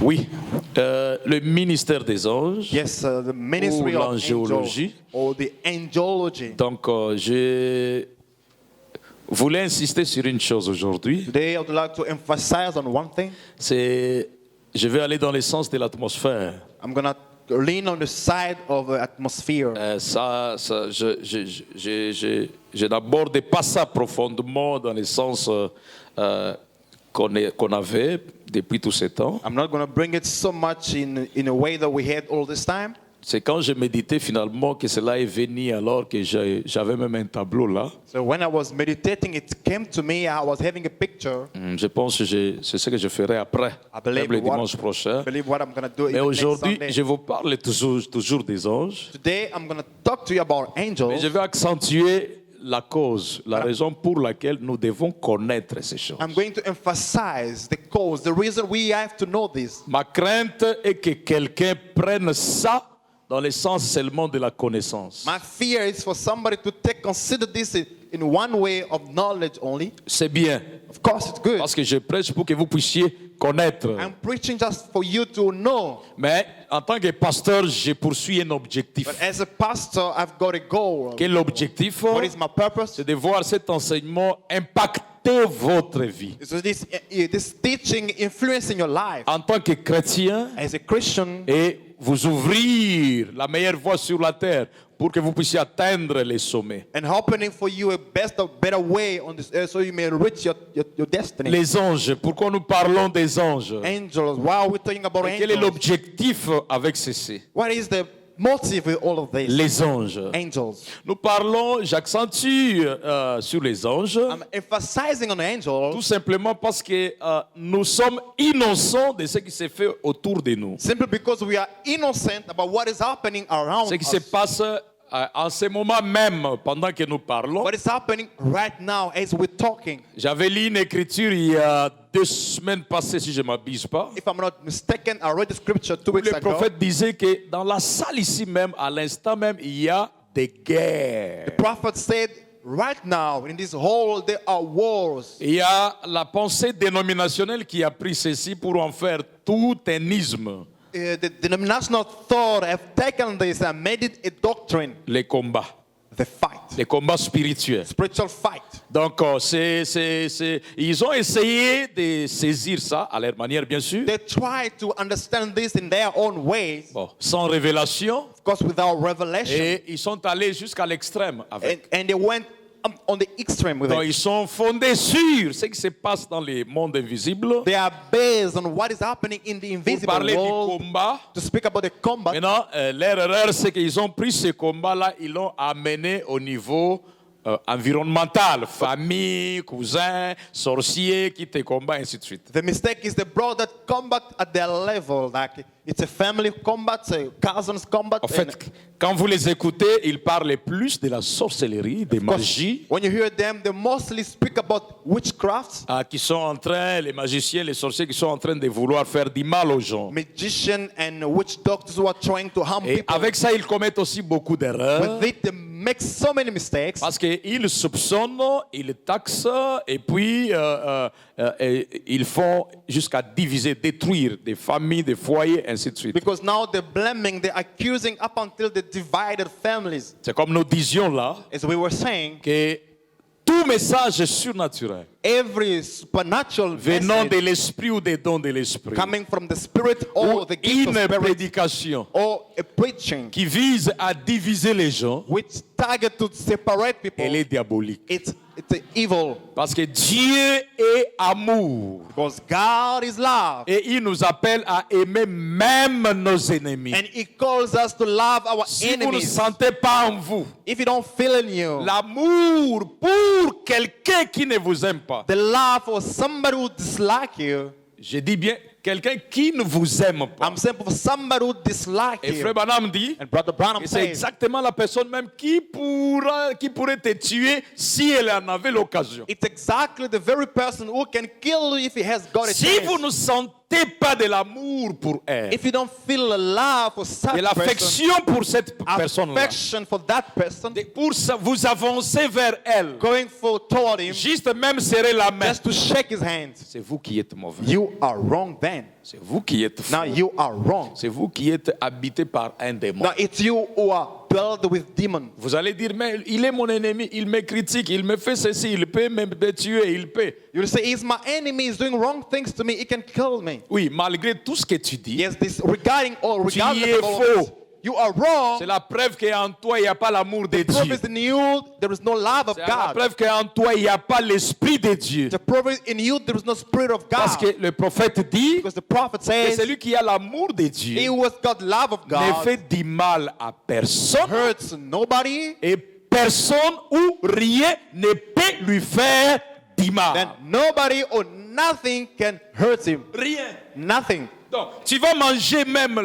Oui, le ministère des anges Yes, the ou ministry of angels l'angéologie. or the angelology. Donc, je voulais insister sur une chose aujourd'hui. Today, I would like to emphasize on one thing. C'est, je vais aller dans le sens de l'atmosphère. I'm gonna lean on the side of the atmosphere. Je n'aborde pas ça profondément dans le sens qu'on avait depuis tout ce temps. I'm not gonna bring it so much in a way that we had all this time. C'est quand je méditais finalement que cela est venu alors que j'avais même un tableau là. So when I was meditating, it came to me. I was having a picture. Je pense que c'est ce que je ferai après, believe le dimanche prochain. I believe what I'm gonna do. Mais even next aujourd'hui, Sunday. je vous parle toujours des anges. Today, I'm gonna talk to you about Mais angels. je vais accentuer la cause, la raison pour laquelle nous devons connaître ces choses. I'm going to emphasize the cause, the reason we have to know this. Ma crainte est que quelqu'un prenne ça dans le sens seulement de la connaissance. My fear is for somebody to consider this in one way of knowledge only. C'est bien, Of course, it's good. parce que je prêche pour que vous puissiez connaître. I'm preaching just for you to know. Mais en tant que pasteur, je poursuis un objectif. But as a pastor, I've got a goal. Quel objectif? What is my purpose? C'est de voir cet enseignement impacter votre vie. So this teaching influencing your life En tant que chrétien, as a Christian, et vous ouvrir la meilleure voie sur la terre pour que vous puissiez atteindre les sommets. and opening for you a better way on this earth so you may reach your destiny. Les anges, pourquoi nous parlons des anges? Angels. Why are we talking about Et quel est angels? l'objectif avec ceci? What is the motive with all of this? Les anges. Angels. Nous parlons, j'accentue sur les anges, I'm emphasizing on angels tout simplement parce que nous sommes innocents de ce qui se fait autour de nous. simply because we are innocent about what is happening around Ce qui se us. passe en ce moment même, pendant que nous parlons. What is happening right now as we're talking. J'avais lu une écriture il y a 2 semaines passées, si je ne m'abuse pas. If I'm not mistaken, I read the scripture 2 weeks Le ago. prophète disait que dans la salle ici même, à l'instant même, il y a des guerres. The prophet said, right now, in this hall, there are wars. Il y a la pensée dénominationnelle qui a pris ceci pour en faire tout un isme. The denominational thought have taken this and made it a doctrine. Les combats The fight. spirituels. Spiritual fight. Donc, ils ont essayé de saisir ça à leur manière, bien sûr. They try to understand this in their own ways, Bon, sans révélation. of course, without revelation. Et ils sont allés jusqu'à l'extrême avec. And they went on the extreme with Donc, it. ils sont fondés sur ce qui se passe dans les mondes invisibles. They are based on what is happening in the Pour invisible parler du world. combat. To speak about the combat. Maintenant, leur erreur, c'est qu'ils ont pris ce combat-là, ils l'ont amené au niveau environnemental. Famille, cousins, sorciers qui te combattent, ainsi de suite. The mistake is they brought that combat at their level. Like it's a family combat, a cousins combat. En fait, quand vous les écoutez, ils parlent plus de la sorcellerie, des magies, When you hear them, they mostly speak about witchcraft, qui sont en train, les magiciens, les sorciers qui sont en train de vouloir faire du mal aux gens. magician and witch doctors who are trying to harm Et people. avec ça, ils commettent aussi beaucoup d'erreurs. With it, they make so many mistakes Parce qu'ils soupçonnent, ils taxent, et puis ils font jusqu'à diviser, détruire des familles, des foyers, ainsi de suite. because now they're blaming, they're accusing up until they divided families. C'est comme nous disions là, As we were saying, que tout message surnaturel every supernatural venant de message l'esprit ou des dons de l'esprit, coming from the spirit ou or the gift of une spirit prédication or a preaching qui vise à diviser les gens, which target to separate people, elle est diabolique. it's evil. Parce que Dieu est amour. Because God is love. Et il nous appelle à aimer même nos ennemis. And He calls us to love our Si vous ne enemies. sentez pas en vous If you don't feel in you l'amour pour quelqu'un qui ne vous aime pas, the love for somebody who dislike you, je dis bien quelqu'un qui ne vous aime pas. I'm saying for somebody who dislike Et you. Frère Branham dit, And Brother Branham et c'est says, exactement la personne même qui pourrait te tuer si elle en avait l'occasion. it's exactly the very person who can kill you if he has got a Si chance. vous ne sentez pas de l'amour pour elle, If you don't feel a love for such de person, l'affection pour cette personne-là, affection for that person, pour vous avancer vers elle, going toward him juste même serrer la main, just to shake his hand, c'est vous qui êtes mauvais. you are wrong then. man. C'est vous qui êtes faux. Now you are wrong. C'est vous qui êtes habité par un démon. Now it's you who are built with demons. Vous allez dire, mais il est mon ennemi, il me critique, il me fait ceci, il peut me tuer, il peut. You will say, he's my enemy, he's doing wrong things to me, he can kill me. Oui, malgré tout ce que tu dis, Yes, this regarding all, regardless es of all of faux. this, you are wrong. c'est la preuve qu'en toi, il n'y a pas l'amour de Proof Dieu. is in you, there is no love of C'est la God. preuve qu'en toi, il n'y a pas l'esprit de Dieu. The proof is in you, there is no spirit of Parce God. que le prophète dit Because the prophet que says, celui qui a l'amour de he Dieu who has got love of ne God fait du mal à personne hurts nobody, et personne ou rien ne peut lui faire du mal. then nobody or nothing can hurt him. Rien. Nothing. Donc, tu vas manger même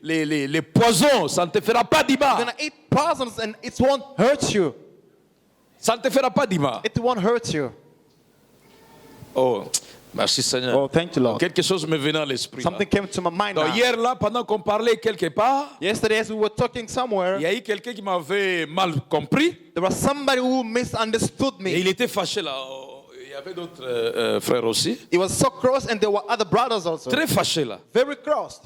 les poisons, ça ne te fera pas du You're mal. gonna eat poisons and it won't hurt you. Ça ne te fera pas du mal. It won't hurt you. Oh, merci Seigneur. Oh, thank you, Lord. Quelque chose me venait à l'esprit. là. Something came to my mind Donc, now. hier là, pendant qu'on parlait quelque part, Yesterday, as we were talking somewhere, il y a eu quelqu'un qui m'avait mal compris there was somebody who misunderstood et me. il était fâché là. Oh, il y avait d'autres frères aussi. He was so cross, and there were other brothers also. Très fâché là. Very crossed.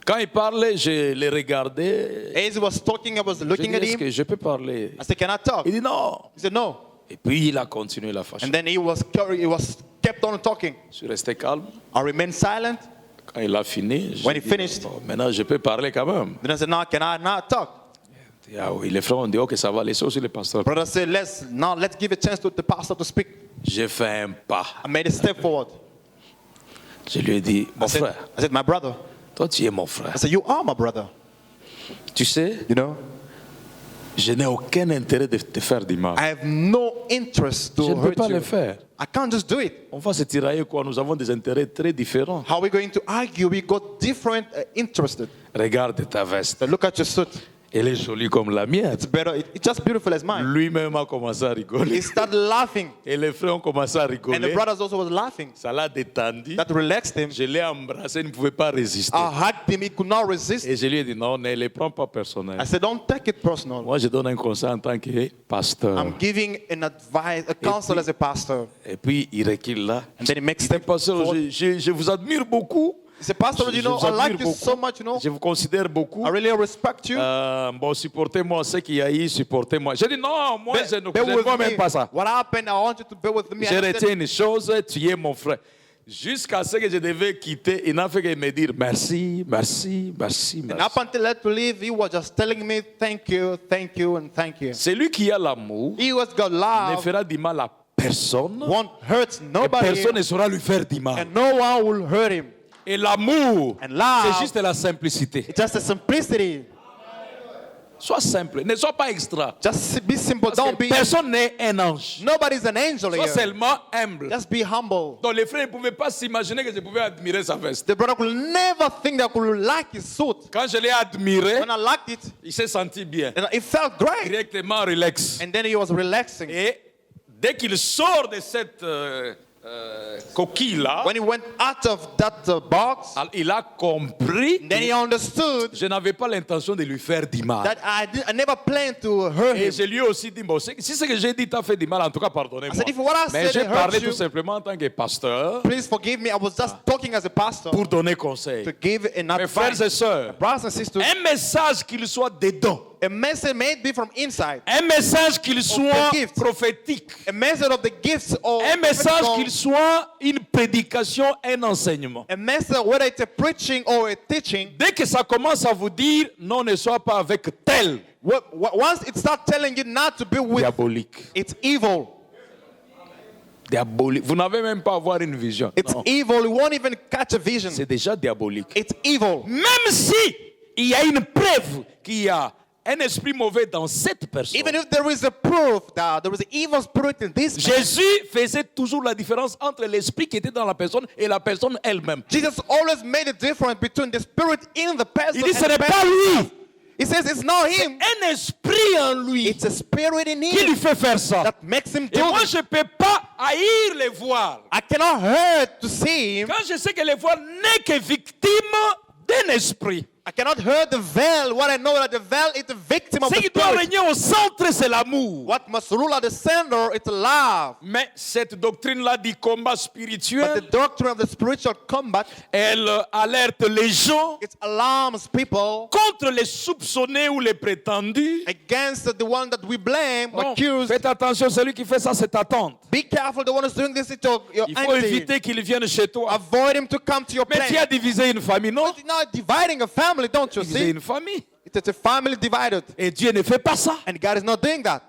Quand il parlait, je le regardais. As he was talking, I was Je looking dis, at est-ce him. que je peux parler? I said, "Can I talk?" Il dit non. He said, "No." Et puis il a continué la fâcher. And then he was kept on talking. Je suis resté calme. I remained silent. Quand il a fini, j'ai When he dit, finished. bon, maintenant je peux parler quand même. Then I said, "Now, can I not talk?" Il dit, ah oui, les frères ont dit, ok, ça va, laissez aussi le pasteur. Brother said, let's give a chance to the pastor to speak." J'ai fait un pas. I made a step forward. Je lui ai dit, mon I frère, said, "My brother." toi tu es mon frère. I said, "You are my brother." Tu sais, You know, je n'ai aucun intérêt de te faire du mal. I have no interest to Je ne peux hurt pas le you. faire. I can't just do it. On va se tirailler quoi? Nous avons des intérêts très différents. How are we going to argue? We got different interested. Regarde ta veste. But look at your suit. Elle est jolie comme la mienne. It's better. It's just beautiful as mine. Lui-même a commencé à He rigoler. started laughing, Et les frères ont commencé à and the rigoler. brothers also was laughing. Ça l'a détendu. That relaxed him. Je l'ai embrassé, il ne pouvait pas résister. I hugged him. He could not resist. Et je lui ai dit, non, ne les prends pas I personnel. said, "Don't take it personal. Moi, je donne un conseil en tant que pasteur. I'm giving an advice, a counsel as a pastor." Et puis, il recule là. And then he makes Il dit, step pasteur, forward. je vous admire beaucoup. He said, "Pastor, you know, Je vous I like admire you so beaucoup. much. You know, Je vous considère beaucoup. I really respect you. Bon, supportez-moi ce qu'il y a eu, supportez-moi. J'ai dit, non, moi, je ne Bear with vois me. même pas ça. What happened? I want you to bear with me." Je I said, retiens une chose, tu es mon frère. Jusqu'à ce que je devais quitter, il n'a fait que me dire merci, merci, merci, and merci. up until I had to leave, he was just telling me, "Thank you, and thank you." Celui qui a l'amour He was got ne love, fera du mal à personne. won't hurt Et nobody, personne ne saura lui faire du mal. and no one will hurt him. Et l'amour, And love, c'est juste la simplicité. it's just a simplicity. Sois simple, ne sois pas extra. Just be simple. Parce Don't que be. personne n'est un ange. Nobody's an angel Sois here. seulement humble. Just be humble. Donc les frères ne pouvaient pas s'imaginer que je pouvais admirer sa veste. The brother could never think that I could like his suit. Quand je l'ai admiré, When I liked it, il s'est senti bien. and it felt great. Directement relax. And then he was relaxing. Et dès qu'il sort de cette coquille-là, When he went out of that box, il a compris then he que understood je n'avais pas l'intention de lui faire du mal. that I never planned to hurt Et him. je lui ai aussi dit, bon, si ce que j'ai dit t'a fait du mal, en tout cas, I pardonnez-moi. said, if what I Mais said j'ai hurt parlé you, tout simplement en tant que pasteur please forgive me. I was just talking as a pastor pour donner conseil. to give an Mes frères advice. et sœurs, Brothers and sisters, un message qu'il soit dedans, a message may be from inside, un message qu'il soit gift. prophétique, a message of the gifts, or un message qu'il soit une prédication, un enseignement. a message, whether it's a preaching or a teaching. Dès que ça commence à vous dire, non, ne sois pas avec tel, Once it starts telling you not to be with, diabolique. it's evil. Diabolique. Vous n'avez même pas à avoir une vision. It's Non. evil. You won't even catch a vision. C'est déjà diabolique. It's evil. Même si il y a une preuve qu'il y a un esprit mauvais dans cette personne. Even if there is a proof that there is an evil spirit in this man, Jésus faisait toujours la différence entre l'esprit qui était dans la personne et la personne elle-même. Jesus always made a difference between the spirit in the person Il dit, ce and n'est the pas person. lui. He says it's not him. Un esprit en lui It's a spirit in qui lui him fait faire ça. that makes him Et do moi, this. je ne peux pas haïr les voir. I cannot hurt to see him. Quand je sais que les voir n'est que victime d'un esprit. I cannot hurt the veil. What I know that the veil is the victim of Ce the qui doit spirit. régner au centre, c'est l'amour. What must rule at the center is love. Mais cette doctrine-là du combat But the spirituel, doctrine of the spiritual combat, elle alerte les gens it alarms people contre les soupçonnés ou les prétendus. against the one that we blame, Non, accused. faites attention, celui qui fait ça, c'est ta tante. Be careful, the one who's doing this is your Il faut auntie. éviter qu'il vienne chez toi. Avoid him to come to your Mais tu place. as divisé une famille, non? But you're not dividing a family, don't you Diviser see? une famille. It's a family divided. Et Dieu ne fait pas ça. And God is not doing that.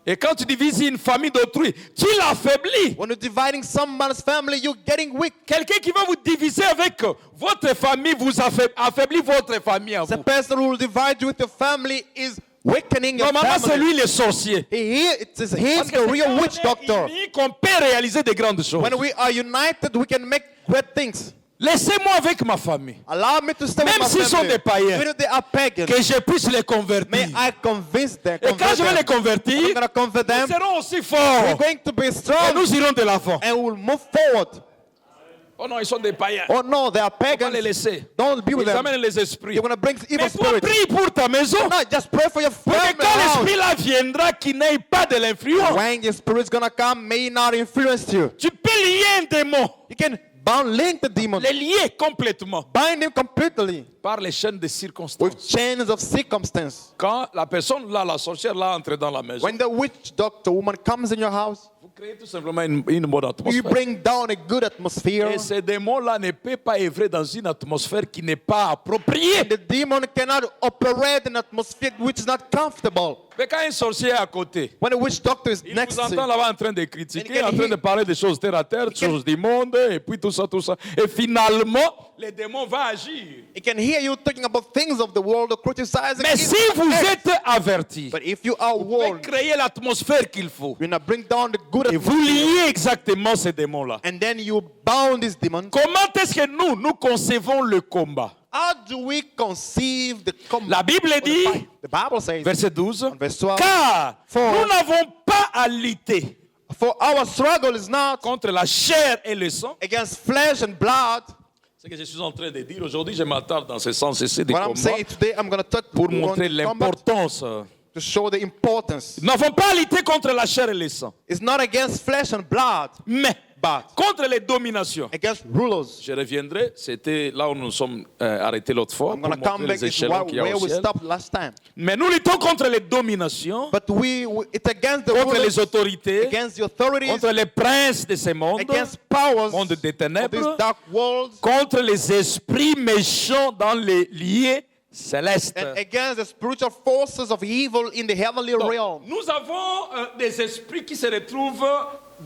Et quand tu divises une famille d'autrui, tu l'affaiblis. When you're dividing someone's family, you're getting weak. Quelqu'un qui va vous diviser avec votre famille vous affaiblit votre famille à The vous. person who will divide you with your family is weakening your Normalement, c'est family. lui le sorcier. It is Parce he's que the c'est real quand witch on est doctor. unis qu'on peut réaliser de grandes choses. When we are united, we can make great things. Laissez-moi avec ma famille. Allow me to stay with Même my s'ils sont family. des païens. Even if they are pagan, Que je puisse les may convertir. I convince them. Et quand je vais les I'm convertir, going to convert nous them. serons aussi We're forts. going to be Et strong nous irons de l'avant. and we'll move forward. Oh non, ils sont des païens. Oh no, they are On va les pagans. laisser. Don't be with Ils them. amènent les esprits. You're going to bring evil Mais toi, spirits. prie pour ta maison. No, just pray for your Pour que family. quand house. l'esprit là viendra, qu'il n'ait pas de l'influence. When your spirit's going to come, may it not influence you. Tu peux lier un démon. You can link the demon. Les lier complètement Bind him completely par les chaînes de with circonstances. chains of circumstance. Quand la personne là, la sorcière là, entre dans la maison, When the witch doctor woman comes in your house, vous créez tout simplement une bonne you atmosphère. bring down a good atmosphere. Et ces démons-là ne peuvent pas œuvrer dans une atmosphère qui n'est pas appropriée. The demon cannot operate in an atmosphere which is not comfortable. Mais quand un sorcier est à côté, When a witch doctor is il next vous to entend you, là-bas en train de critiquer, And en train de parler des choses terre à terre, des choses du monde, et puis tout ça, tout ça. Et finalement, les démons vont agir. he can hear you talking about things of the world or criticizing Mais it. si vous êtes avertis, But if you are vous pouvez warned, créer l'atmosphère qu'il faut. you're going to bring down the good Et vous atmosphere. liez exactement ces démons-là. And then you bound these demons. Comment est-ce que nous concevons le combat? How do we conceive the combat? La Bible or the dit, fight? The Bible says, verset 12, verse 12, car For- nous n'avons pas à lutter for our struggle is not contre la chair et le sang. against flesh and blood. Ce que je suis en train de dire aujourd'hui, je m'attarde dans ce sens ici des What I'm combats saying today, I'm going to talk pour on montrer combat l'importance. to show the importance. Nous n'avons pas à lutter contre la chair et le sang, It's not against flesh and blood, mais but contre les dominations. against rulers. Je reviendrai, c'était là où nous nous sommes arrêtés l'autre fois I'm pour going to come montrer back les to échelons qu'il y a where au we ciel. stopped last time. Mais nous luttons contre les dominations, But it's against the contre rulers, les autorités, against the authorities, contre les princes de ce monde, against powers monde des of this ténèbres, dark world, contre les esprits méchants dans les lieux célestes. and against the spiritual forces of evil in the heavenly Donc, realm. nous avons des esprits qui se retrouvent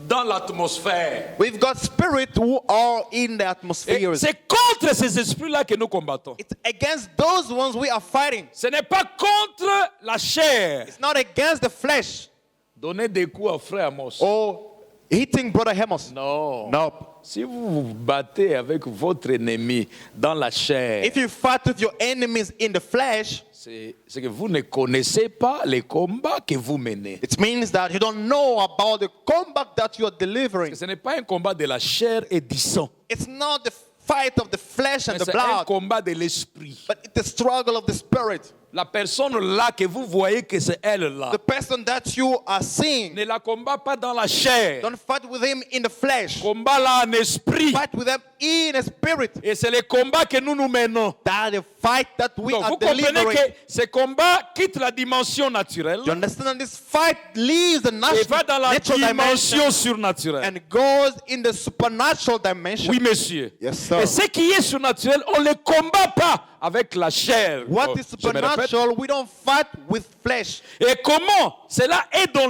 dans l'atmosphère. We've got spirits who are in the Et atmosphere. c'est contre ces esprits-là que nous combattons. It's against those ones we are fighting. Ce n'est pas contre la chair. It's not against the flesh Donnez des coups à frère Amos. or hitting Brother Hemos. Non. Nope. Si vous vous battez avec votre ennemi dans la chair, If you fight with your enemies in the flesh, c'est que vous ne connaissez pas les combats que vous menez. it means that you don't know about the combat that you are delivering. Ce n'est pas un combat de la chair et du sang, It's not the fight of the flesh and mais the c'est un blood, combat de l'esprit. but it's the struggle of the spirit. La personne là que vous voyez que c'est elle là, The person that you are seeing, ne la combat pas dans la chair. don't fight with him in the flesh. Combat là en esprit. Fight with them in a spirit. Et c'est le combat que nous menons. That the fight that we Donc are vous comprenez delivering. que ce combat quitte la dimension naturelle You understand that this fight leaves the et va dans la natural dimension dimension surnaturelle. and goes in the supernatural dimension. Oui, monsieur. Yes, sir. Et ce qui est surnaturel, on ne le combat pas avec la chair. What Oh, is je me répète. supernatural, we don't fight with flesh. Et comment cela est dans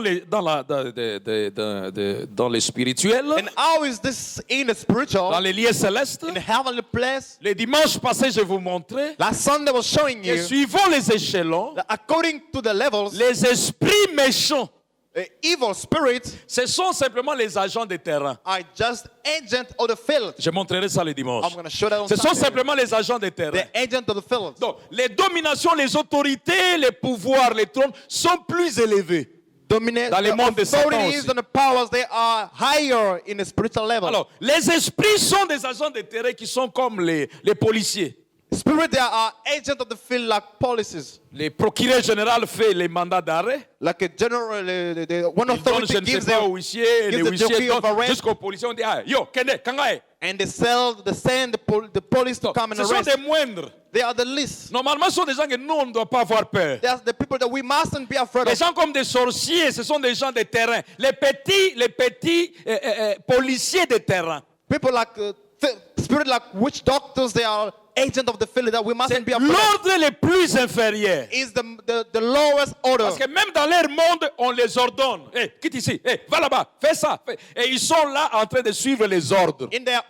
les spirituels, And how is this in the spiritual, dans les lieux célestes? in the heavenly place? Le dimanche passé, je vous montrais Last Sunday was showing que you suivant les échelons, that according to the levels, les esprits méchants, evil spirits ce sont simplement les agents de terrain. are just agents of the field. Je montrerai ça le dimanche. I'm going to show that on Ce sont Sunday. simplement les agents de terrain. The agent of the field. Donc, les dominations, les autorités, les pouvoirs, les trônes sont plus élevés. Dominate Dans les the mondes de Satan authorities aussi. and the powers, they are higher in the spiritual level. Alors, les esprits sont des agents de terrain qui sont comme les policiers. Spirit, they are agents of the field like policies. Les procureurs généraux font les mandats d'arrêt. Like a general, one Ils donnent, je authority ne sais gives pas, aux them, huissiers, et les gives the huissiers decree of donnent arrest. jusqu'aux policiers. On dit, ah, yo, Kende, Kangae. and they send the police to come and Ce sont arrest. des moindres. They are the least. Normalement, ce sont des gens que nous, on ne doit pas avoir peur. They are the people that we mustn't be afraid Les of. gens comme des sorciers, ce sont des gens de terrain. Les petits policiers de terrain. People like spirit like witch doctors, they are agents of the field that we C'est mustn't be afraid of. l'ordre le plus inférieur. Is the lowest order. Parce que même dans leur monde, on les ordonne. Hey, quitte ici. Hey, va là-bas. Fais ça. Et ils sont là en train de suivre les ordres. In their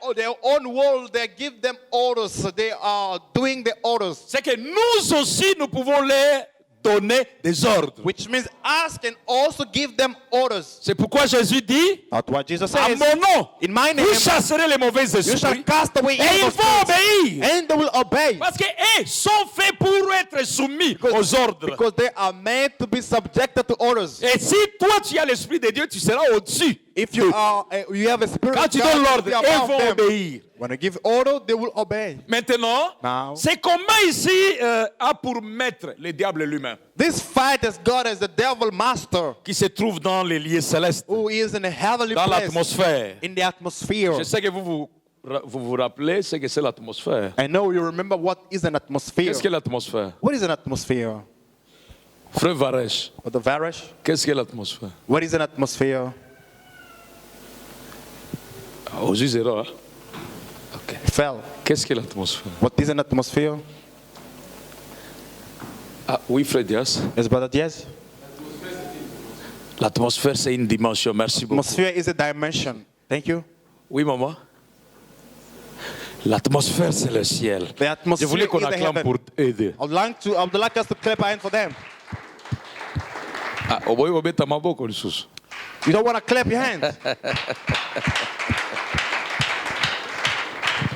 own world, they give them orders. So they are doing the orders. C'est que nous aussi, nous pouvons leur donner des ordres. Which means us can also give them orders. C'est pourquoi Jésus dit, That's what Jesus à says. mon nom, In my name, vous chasserez les mauvais you shall esprits. cast away Et ils evil vont spirits, obéir. and they will obey. Parce qu'ils sont faits pour être soumis aux ordres. Because they are made to be subjected to orders. Et si toi tu as l'Esprit de Dieu, tu seras au-dessus. If you are, you have a spirit Quand of tu God, donnes you l'ordre, be ils above vont them. obéir. When you give order, they will obey. Maintenant, Now. c'est comment ici a pour maître le diable lui-même, This fight has God as the devil master, qui se trouve dans les lieux célestes, who is in a heavenly dans place, l'atmosphère. in the atmosphere. Je sais que vous rappelez ce que c'est l'atmosphère. I know you remember what is an atmosphere. Qu'est-ce que l'atmosphère? What is an atmosphere? Frère Varesh, Or the Varish? qu'est-ce que l'atmosphère? What is an atmosphere? Aux zéro, hein? Ok. Fell. Qu'est-ce que l'atmosphère? What is an atmosphere? Ah oui, Frère Dias. Yes, brother, yes. L'atmosphère, c'est une dimension. Merci beaucoup. Atmosphere is a dimension. Thank you. Oui, maman. L'atmosphère, c'est le ciel. The atmosphere Je voulais qu'on is the acclame heaven. pour aider. I would like us to clap our hands for them. Ah, oboy obeta maboko lisusu. You don't want to clap your hands.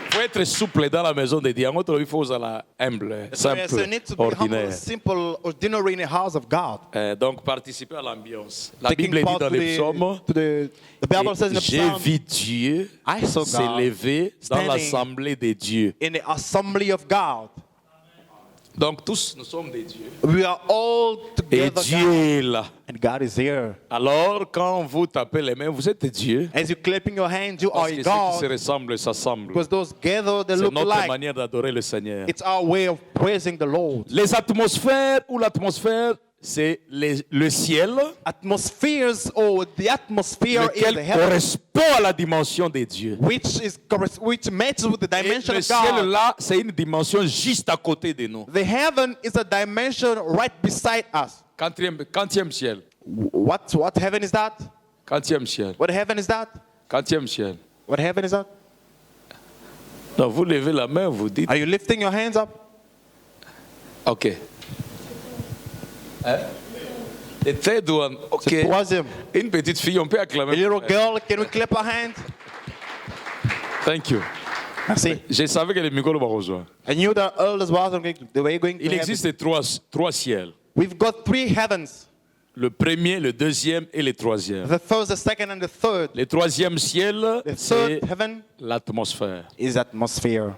Il faut être souple dans la maison de Dieu. En autre, il faut être humble, So you simple, need to be humble, ordinaire. simple, ordinary in the house of God. Donc, participer à l'ambiance. La Taking Bible dit part dans to les psaumes, the Bible says in the j'ai Psalm, vu Dieu I saw God s'élever dans standing l'assemblée de Dieu. in the assembly of God. Donc, tous, nous sommes des dieux. We are all Et together, Dieu God, est là. and God is here. Alors, quand vous tapez les mains, vous êtes Dieu. As you're clapping your hands, you Parce are que ceux qui se God. ressemblent s'assemblent. Because those gather, they C'est look notre alike. manière d'adorer le Seigneur. It's our way of praising the Lord. Les atmosphères ou l'atmosphère, c'est le ciel, Atmospheres, or the atmosphere is lequel the heaven, correspond à la dimension de Dieu. which matches with the Et dimension le of ciel God. là, c'est une dimension juste à côté de nous. The heaven is a dimension right beside us. Quantième ciel. What heaven is that? Quantième ciel. What heaven is that? Quantième ciel. What heaven is that? Donc vous levez la main, vous dites, Are you lifting your hands up? ok. Hein? Et third one, ok. C'est le troisième. Une petite fille, on peut A acclamer. little girl, can we clap our hands? Thank you. Merci. Je savais que le micro va rejoindre. I knew the elders wasn't going they were going to Il heaven. existe trois ciels. We've got three heavens. Le premier, le deuxième et le troisième. The first, the second, and the third. Le troisième ciel, The c'est third heaven l'atmosphère. is atmosphere.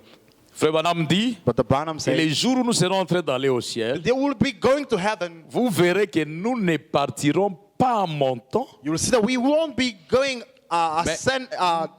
Frère Branham dit, But the Branham et said, les jours où nous serons en train d'aller au ciel, they will be going to heaven. vous verrez que nous ne partirons pas en montant. You will see that we won't be going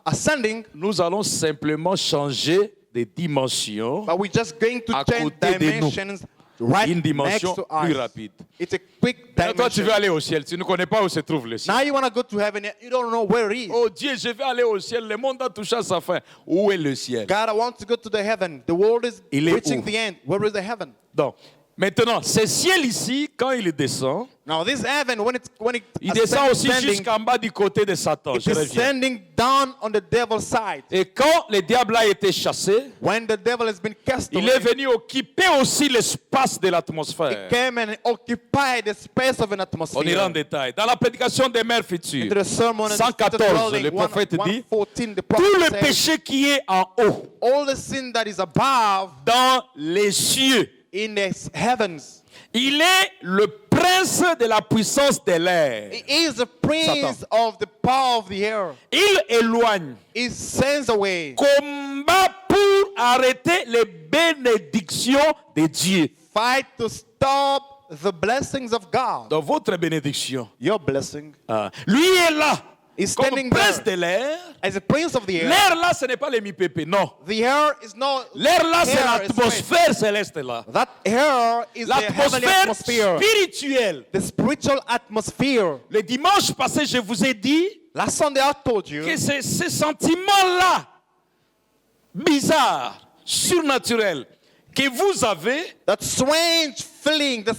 ascending, Nous allons simplement changer de dimension, but we're just going to À change côté de nous. dimensions right une next dimension to plus us. rapide. It's a quick Maintenant, toi, tu dimension. veux aller au ciel, tu ne connais pas où se trouve le ciel. Now you want to go to heaven, you don't know where it is. Oh Dieu, je vais aller au ciel, le monde a touché à sa fin. Où est le ciel? God, I want to go to the heaven. The world is Il est reaching où? the end. Where is the heaven? Donc, maintenant, ce ciel ici, quand il descend, Now this heaven, when it il descend aussi ascending, jusqu'en bas du côté de Satan. it's Je reviens. descending down on the devil's side. Et quand le diable a été chassé, When the devil has been cast il away, est venu occuper aussi l'espace de l'atmosphère. he came and occupied the space of an On ira en atmosphere. détail. Dans la prédication des mères futures, Into the sermon in 114, le prophète dit, 114, the tout prophet le said, péché qui est en haut, all the sin that is above dans les cieux, in the heavens, il est le prince de la puissance de l'air. he is the prince of the power of the air. Il éloigne, He sends away, combat pour arrêter les bénédictions de Dieu. Fight to stop the blessings of God. Dans votre bénédiction. Your blessing Lui est là. is Comme standing prince there de l'air. as a prince of the air. L'air là, ce n'est pas les mi-pépés, non. The air is not. L'air là, c'est air is l'atmosphère céleste là. That air is the heavenly L'atmosphère atmosphere, spirituelle. the spiritual atmosphere. Le dimanche passé, je vous ai dit Last Sunday I told you que c'est ce sentiment-là, bizarre, surnaturel, que vous avez that strange feeling, the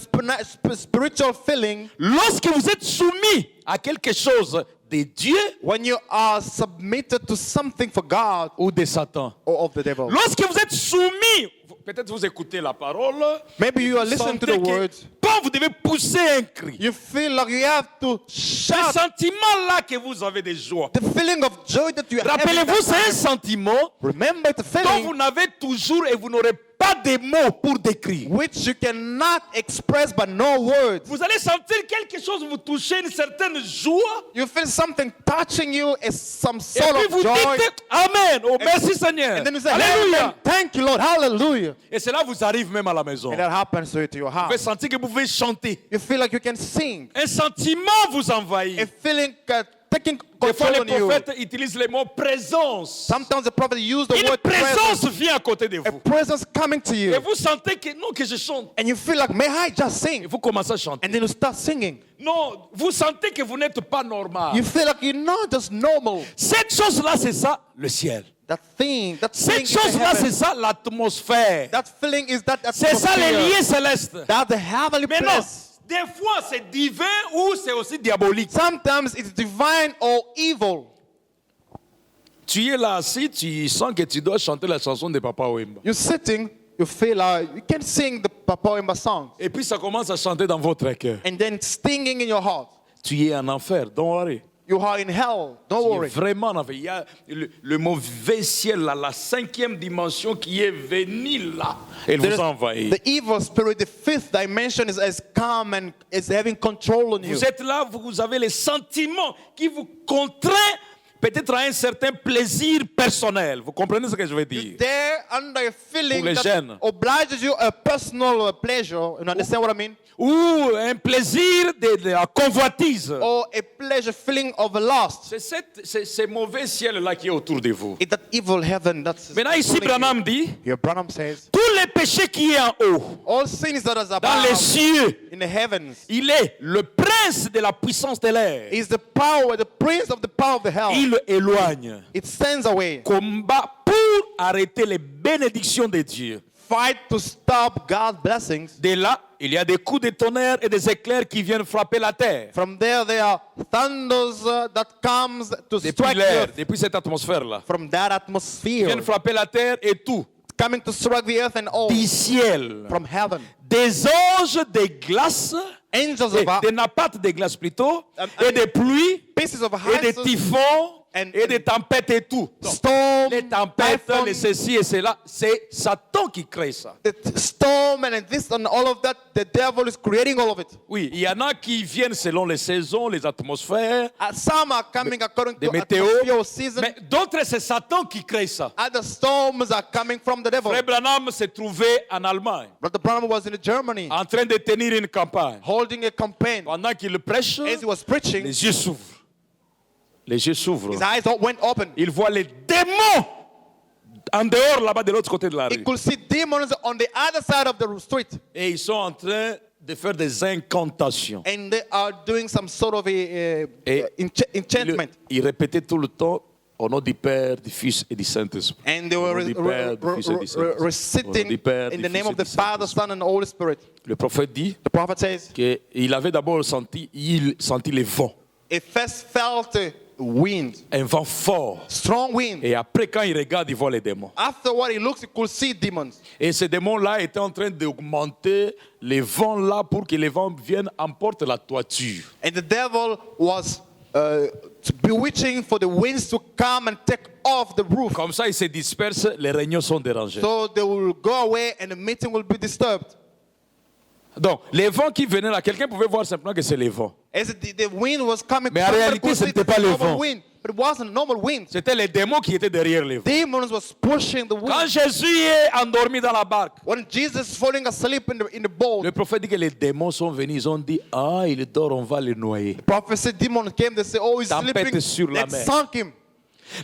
spiritual feeling, lorsque vous êtes soumis à quelque chose de Dieu when you are submitted to something for God ou de Satan. or of the devil. Lorsque vous êtes soumis, peut-être vous écoutez la parole, Maybe you are listening to the sentez que, words. quand vous devez pousser un cri, You feel like you have to ce shout. sentiment-là que vous avez de joie. The feeling of joy that you have. Rappelez-vous, c'est un sentiment Remember, it's a dont feeling vous n'avez toujours et vous n'aurez pas de mots pour décrire. which you cannot express by no words. Vous allez sentir quelque chose vous toucher, une certaine joie. You feel something touching you, as some Et sort puis of vous joy. dites Amen. Oh, merci Seigneur. And then you say, Alléluia. Amen. Thank you, Lord. Hallelujah. Et cela vous arrive même à la maison. And that happens to your Vous pouvez heart. sentir que vous pouvez chanter. You feel like you can sing. Un sentiment vous envahit. A feeling taking Des fois, control les on you. prophètes utilisent le mot présence. Sometimes the prophet use the Une word presence. présence vient à côté de A vous. presence coming to Et you. vous sentez que non, que je chante. And you feel like, may I just Et sing? vous commencez à chanter. And then you start singing. Non, vous sentez que vous n'êtes pas normal. You feel like you're not just normal. Cette chose-là, c'est ça, le ciel. That thing, that feeling Cette is the chose-là, heaven. c'est ça, l'atmosphère. That feeling is that C'est ça, les atmosphere. liens célestes. That's the heavenly Mais non, place. des fois, c'est divin ou c'est aussi diabolique. Sometimes it's divine or evil. Tu es là assis, tu sens que tu dois chanter la chanson de Papa Wemba. You're sitting, you feel like you can sing the Papa Wemba song. Et puis ça commence à chanter dans votre cœur. And then it's stinging in your heart. Tu es en enfer, don't worry. You are in hell. Don't Tu es worry. vraiment en enfer. Il y a le mauvais ciel, là, la cinquième dimension qui est venue là. Elle There vous is- a envahi. the evil spirit, the fifth dimension, is come and is having control on you. Vous êtes là, vous avez les sentiments qui vous contraignent peut-être à un certain plaisir personnel. Vous comprenez ce que je veux dire? There under a feeling Pour les that jeunes. obliges you a personal pleasure. You understand what I mean? Ou un plaisir de la convoitise. Or a pleasure feeling of lust. C'est ce mauvais ciel-là qui est autour de vous. It's that evil heaven that's Maintenant ici, pulling you. Branham dit, Here Branham says, tous les péchés qui est en haut, all sins that is dans les above cieux, in the heavens il est le prince de la puissance de l'air. is the power, the prince of the power of the hell. Il éloigne. It sends away. Combat pour arrêter les bénédictions de Dieu. Fight to stop God's blessings. De là, il y a des coups de tonnerre et des éclairs qui viennent frapper la terre. From there are thunders that comes to Depuis strike the l'air, earth. depuis cette atmosphère-là. From that Ils atmosphere viennent frapper la terre et tout. coming to strike the earth and all Du ciel. from heaven. Des anges de glace, Angels et of des nappes de glace plutôt, and et des pluies, pieces of et des ice, typhons, and- et des tempêtes et tout. Donc, storm, les tempêtes, typhoon, les ceci et cela, c'est Satan qui crée ça. the storm and this and all of that. The devil is creating all of it. Oui, il y en a qui viennent selon les saisons, les atmosphères, Some are coming according des to météos, atmosphere season. mais d'autres c'est Satan qui crée ça. Other storms are coming from the devil. Frère Branham s'est trouvé en Allemagne, Brother Branham was in Germany en train de tenir une campagne. holding a campaign. Pendant qu'il prêche, As he was preaching, les yeux s'ouvrent. Les yeux s'ouvrent. his eyes went open. Il voit les démons en dehors là-bas de l'autre côté de la He rue. could see demons on the other side of the street. Et ils sont en train de faire des incantations. And they are doing some sort of Et enchantment. Ils répétaient tout le temps au nom du Père, du Fils et du Saint-Esprit. And they Au were nom du Père, du Fils et du Saint-Esprit. Au nom reciting du Père, in du the Fils name et of the du Father, Saint-Esprit. Son, and the Holy Spirit. Le prophète dit The prophet says qu'il avait d'abord senti, il sentit les vents, he first felt a wind, un vent fort. strong wind. Et après, quand il regarde, il voit les démons. Afterward, he looks, he could see demons. Et ces démons-là étaient en train d'augmenter les vents là pour que les vents viennent emporter la toiture. And the devil was bewitching for the winds to come and take off the roof. Comme ça, ils se dispersent, les réunions sont dérangées. So they will go away and the meeting will be disturbed. Donc, les vents qui venaient là, quelqu'un pouvait voir simplement que c'est les vents. As the wind was coming, Mais en somebody réalité, could ce see n'était the pas le normal vent. wind. but it wasn't normal wind. C'était les démons qui étaient derrière les vents. Demons was pushing the Quand wind. Jésus est endormi dans la barque, When Jesus is falling asleep in the boat, le prophète dit que les démons sont venus, ils ont dit, ah, il dort, on va le noyer. prophet said demon came, they say, oh, he's Tempête sleeping, sur la let's mer. sink him.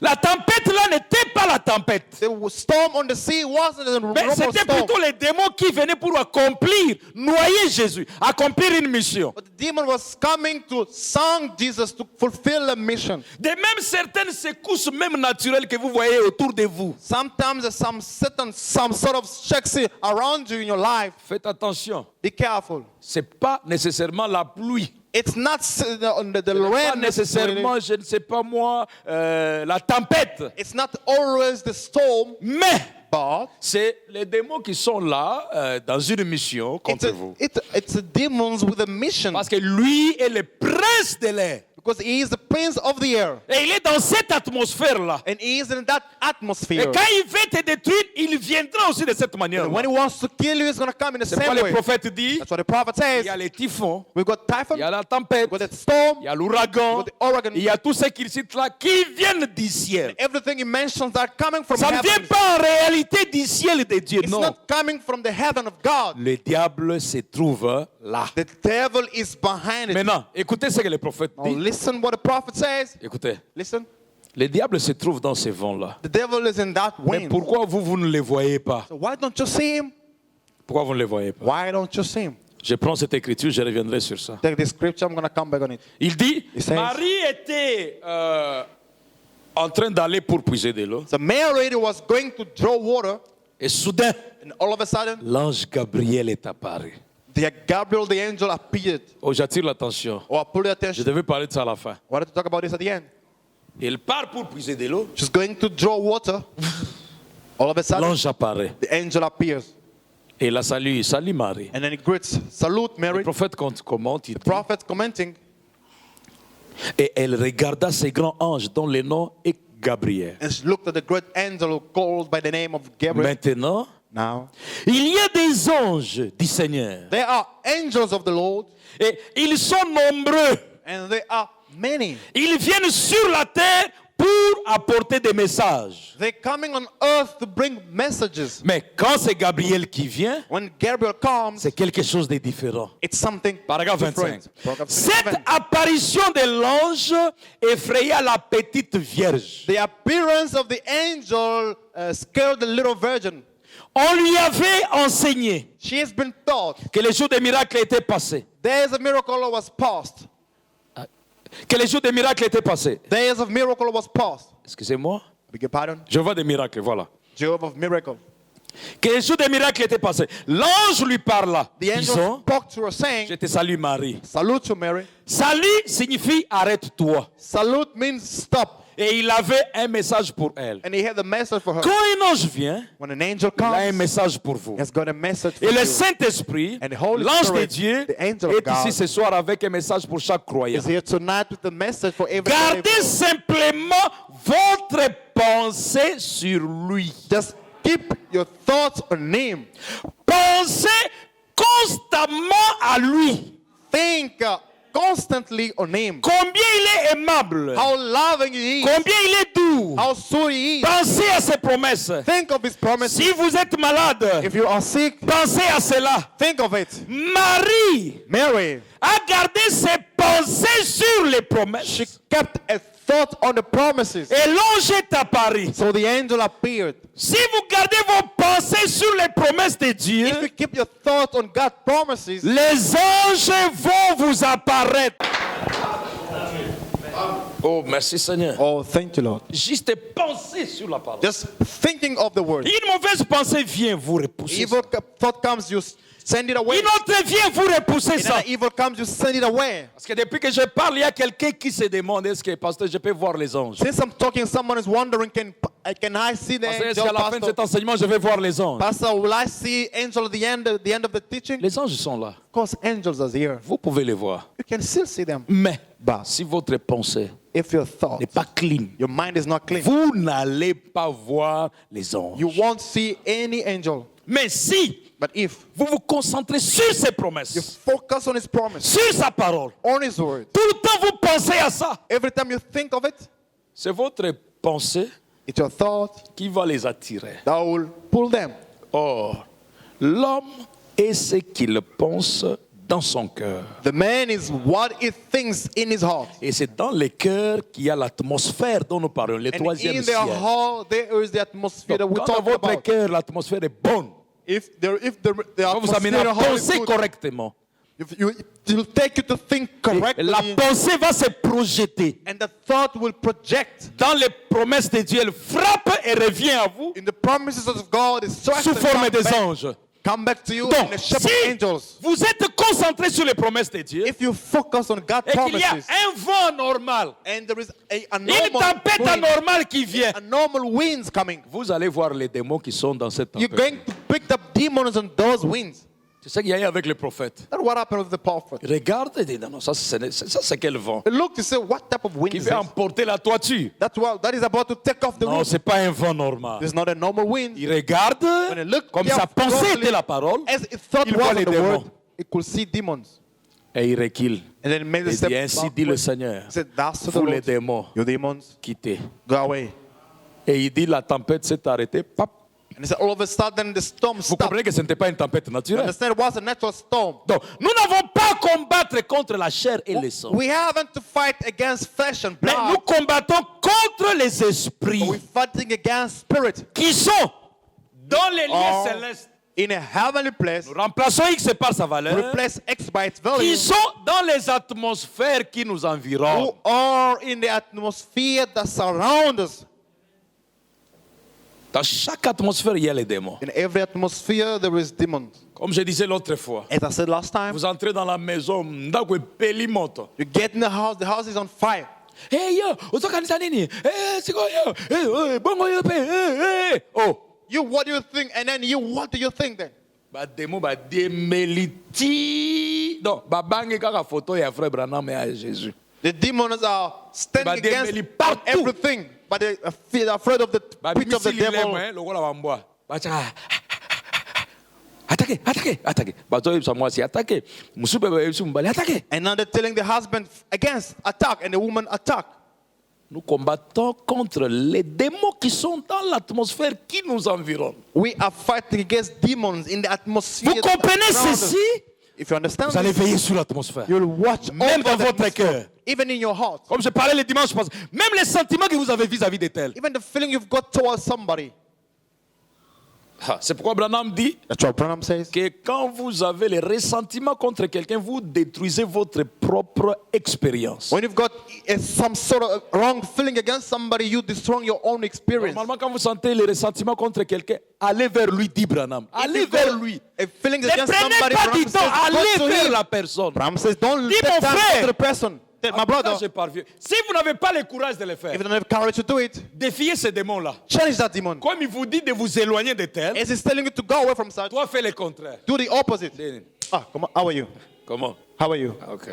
La tempête là n'était pas la tempête. The storm on the sea wasn't a Mais normal c'était storm. plutôt les démons qui venaient pour accomplir, noyer Jésus, accomplir une mission. But the demon was coming to sink Jesus to fulfill a mission. De même certaines secousses même naturelles que vous voyez autour de vous. Sometimes there's some sort of shakes around you in your life. Faites attention, Be careful. c'est pas nécessairement la pluie. It's not the Pas rain nécessairement, je ne sais pas moi, la tempête. It's not always the storm, Mais but c'est les démons qui sont là dans une mission contre vous. it's a demons with a mission. Parce que lui est le prince de l'air. Because he is the prince of the air. Et il est dans cette atmosphère-là. And he is in that Et atmosphere. quand il veut te détruire, il viendra aussi de cette manière. And when he wants to kill you, he's going to come in the C'est pourquoi same le way. prophète dit, That's what the prophet il says. y a les typhons, We got typhoon, il y a la tempête, we got the storm, il y a l'ouragan, we got the hurricane. il y a tout ce qu'il cite là qui viennent du ciel. Everything he mentions are coming from Ça ne vient heaven. pas en réalité du ciel de Dieu, It's non. not coming from the heaven of God. Le diable se trouve là. The devil is behind it. Maintenant, écoutez ce que le prophète Now dit. listen what the prophet says. Écoutez, Listen. le diable se trouve dans ces vents-là. The devil is in that Mais wind. pourquoi vous ne le voyez pas? So why don't you see him? Pourquoi vous ne le voyez pas? Why don't you see him? Je prends cette écriture, je reviendrai sur ça. Take the scripture, I'm going to come back on it. Il dit, He says- Marie était en train d'aller pour puiser de l'eau. So Mary was going to draw water, Et soudain, and all of a sudden, l'ange Gabriel est apparu. Gabriel, the angel, appeared. Oh, j'attire l'attention. Oh, pull your Je attention. devais parler de ça à la fin. I wanted to talk about this at the end. Il part pour puiser de l'eau. She's going to draw water. All of a sudden, L'ange apparaît. the angel appears. Et il la salue. Salut Marie. And then he greets, salute Le Mary. prophète commente, il dit, Prophet commenting. et elle regarda ce grand ange dont le nom est Gabriel. And she looked at the great angel called by the name of Gabriel. Maintenant, Now, il y a des anges du Seigneur. there are angels of the Lord, Et ils sont nombreux. and there are many. Ils viennent sur la terre pour apporter des messages. They're coming on earth to bring messages. Mais quand c'est Gabriel qui vient, When Gabriel comes, c'est quelque chose de différent. it's something Paragraphe 25. different. Paragraph Cette 27. apparition de l'ange effraya la petite vierge. The appearance of the angel scared the little virgin. On lui avait enseigné She has been taught. que les jours des miracles étaient passés. Days of miracle was past. Que les jours des miracles étaient passés. Days of miracle was past. Excusez-moi. Beg your pardon? Je vois des miracles, voilà. Jehovah of miracle. Que les jours des miracles étaient passés. L'ange lui parla, The angel disant, spoke to her saying, je te salue Marie. salute you, Mary. Salut signifie arrête-toi. Salute means stop. Et il avait un message pour elle. And he had a message for her. Quand un ange vient, When an angel il a un comes, message pour vous. he has got a message for Et le you. Saint-Esprit, And the Holy l'ange de Spirit, Dieu, the angel of est ici God, ce soir avec un message pour chaque croyant. Is here tonight with a message for every Gardez believer. simplement votre pensée sur lui. Just keep your thoughts on him. Pensez constamment à lui. Think constantly on him. Combien il est aimable. How loving he is. Combien il est doux. How sweet he is. Pensez à ses promesses. Think of his promises. Si vous êtes malade, If you are sick, pensez à cela. think of it. Marie Mary, a gardé ses pensées sur les she promesses. kept a thought on the promises. Et l'ange est apparu. So the angel appeared. Si vous gardez vos pensées sur les promesses de Dieu, If you keep your thoughts on God's promises, les anges vont vous apparaître. Oh, merci Seigneur. oh, thank you, Lord. Juste penser sur la parole. Just thinking of the word. Une mauvaise pensée vient vous repousser. Evil thought comes, you send it away. Une autre vient vous repousser And ça. then evil comes, you send it away. Parce que depuis que je parle, il y a quelqu'un qui se demande est-ce que, pasteur, je peux voir les anges. Since I'm talking, someone is wondering, can I see the Pasteur, est-ce angel, qu'à la fin de Pastor? cet enseignement, je vais voir les anges? Pastor, will I see angel at the end of the teaching? Les anges sont là. Of course, angels are here. Vous pouvez les voir. You can still see them. Mais But si votre pensée if your thought, n'est pas clean, your mind is not clean, vous n'allez pas voir les anges. you won't see any angel. Mais si But if vous vous concentrez sur ses you promesses, focus on his promise, sur sa parole, on his word, tout le temps vous pensez à ça, every time you think of it, C'est votre pensée It's your thought qui va les attirer. that will pull them. Or, l'homme est ce qu'il pense dans son cœur. The man is what he thinks in his heart. Et c'est dans le cœur qu'il y a l'atmosphère dont nous parlons, le And troisième in their ciel. heart, there is the atmosphere that Donc, we quand dans talk votre about. cœur, l'atmosphère est bonne, If the ça va vous amener atmosphere à in the heart is penser good, correctement. it will take you to think Et correctly. la pensée va se projeter And the thought will project dans les promesses de Dieu. Elle frappe et revient à vous in the promises of God. It strikes sous and forme des back. anges. Come back to you Donc, in the shape of si angels. vous êtes concentré sur les promesses de Dieu If you focus on God's et qu'il y a promises, un vent normal, and there is a une normal tempête wind, anormale qui vient, a normal winds coming, vous allez voir les démons qui sont dans cette you're tempête. going to pick up demons on those winds. C'est ça qu'il y a eu avec le prophète. That's what happened with the prophet. Regarde et dit, non, ça c'est quel vent Look to see what type of wind qui is veut this. emporter la toiture. That is about to take off the Non, roof. c'est pas un vent normal. It's not a normal wind. Il regarde, When it looked comme sa pensée carefully, était la parole, as it thought il was voit on les the démons. word, it could see demons. Et il recule. And then it made a Il step dit, ainsi dit le backward. Seigneur, He said, "Thus saith the vous les Lord, démons, you demons, quittez. go away." Et il dit, la tempête s'est arrêtée. Pap. And he said, all of a sudden the storm Vous stopped. comprenez que ce n'était pas une tempête You naturelle. understand? It was a natural storm. Donc, nous n'avons pas à combattre contre la chair et le sang. We haven't to fight against flesh and Mais blood. nous combattons contre les But esprits we're fighting against spirit. qui sont dans les lieux Or célestes. in a heavenly place. Nous remplaçons X par sa valeur. Replace X by its value. Qui sont dans les atmosphères qui nous environnent. Who are in the atmosphere that surrounds us. Dans chaque atmosphère, il y a les démons. In every atmosphere there is demons. Comme je disais l'autre fois, As I said last time, vous entrez dans la maison, ndako epeli moto. you get in the house is on fire. Hey yo, utokanisa nini? Siko yo. Bongo yo pe. Oh, You, what do you think? And then you, what do you think then? ba démon ba demeliti. Non, ba bangi kaka photo ya frère Branham et à Jésus. The demons are standing But they against may on partout. everything, but they're afraid of the Ba pitch of the bimisi devil. lilemo, lokola bambwa. Ba chaka. Attaquez. Bato yebisa mwasi attaquez. Musube ba yebisa mbali attaquez. And now they're telling the husband against attack, and the woman attack. Nous combattons contre les démons qui sont dans l'atmosphère qui nous environne. We are fighting against demons in the atmosphere. Vous comprenez around us. ceci? If you understand Vous allez this, veiller sur l'atmosphère. you'll watch Même over dans the votre atmosphere, cœur. even in your heart. Comme je parlais le dimanche passé, même les sentiments que vous avez vis-à-vis de tels. Even the feeling you've got towards somebody. C'est pourquoi Branham dit That's what Branham says. que quand vous avez les ressentiments contre quelqu'un, vous détruisez votre propre expérience. When you've got some sort of wrong feeling against somebody, you destroy your own experience. Normalement, quand vous sentez les ressentiments contre quelqu'un, allez vers lui, dit Branham. If Allez you've vers got lui. a feeling Ne against prenez somebody, pas Branham du says, temps, go allez to vers him. la personne. Branham says, don't Dis take mon time frère. to the person. Tell my En tout cas, brother, je parviens. Si vous n'avez pas le courage de le if faire, you don't have courage to do it, défiez ces démons-là. challenge that demon. Comme il vous dit de vous éloigner de tel, As he's telling you to go away from such, toi fais le contraire. do the opposite. Ah, come on. How are you? Comment? How are you? Ok.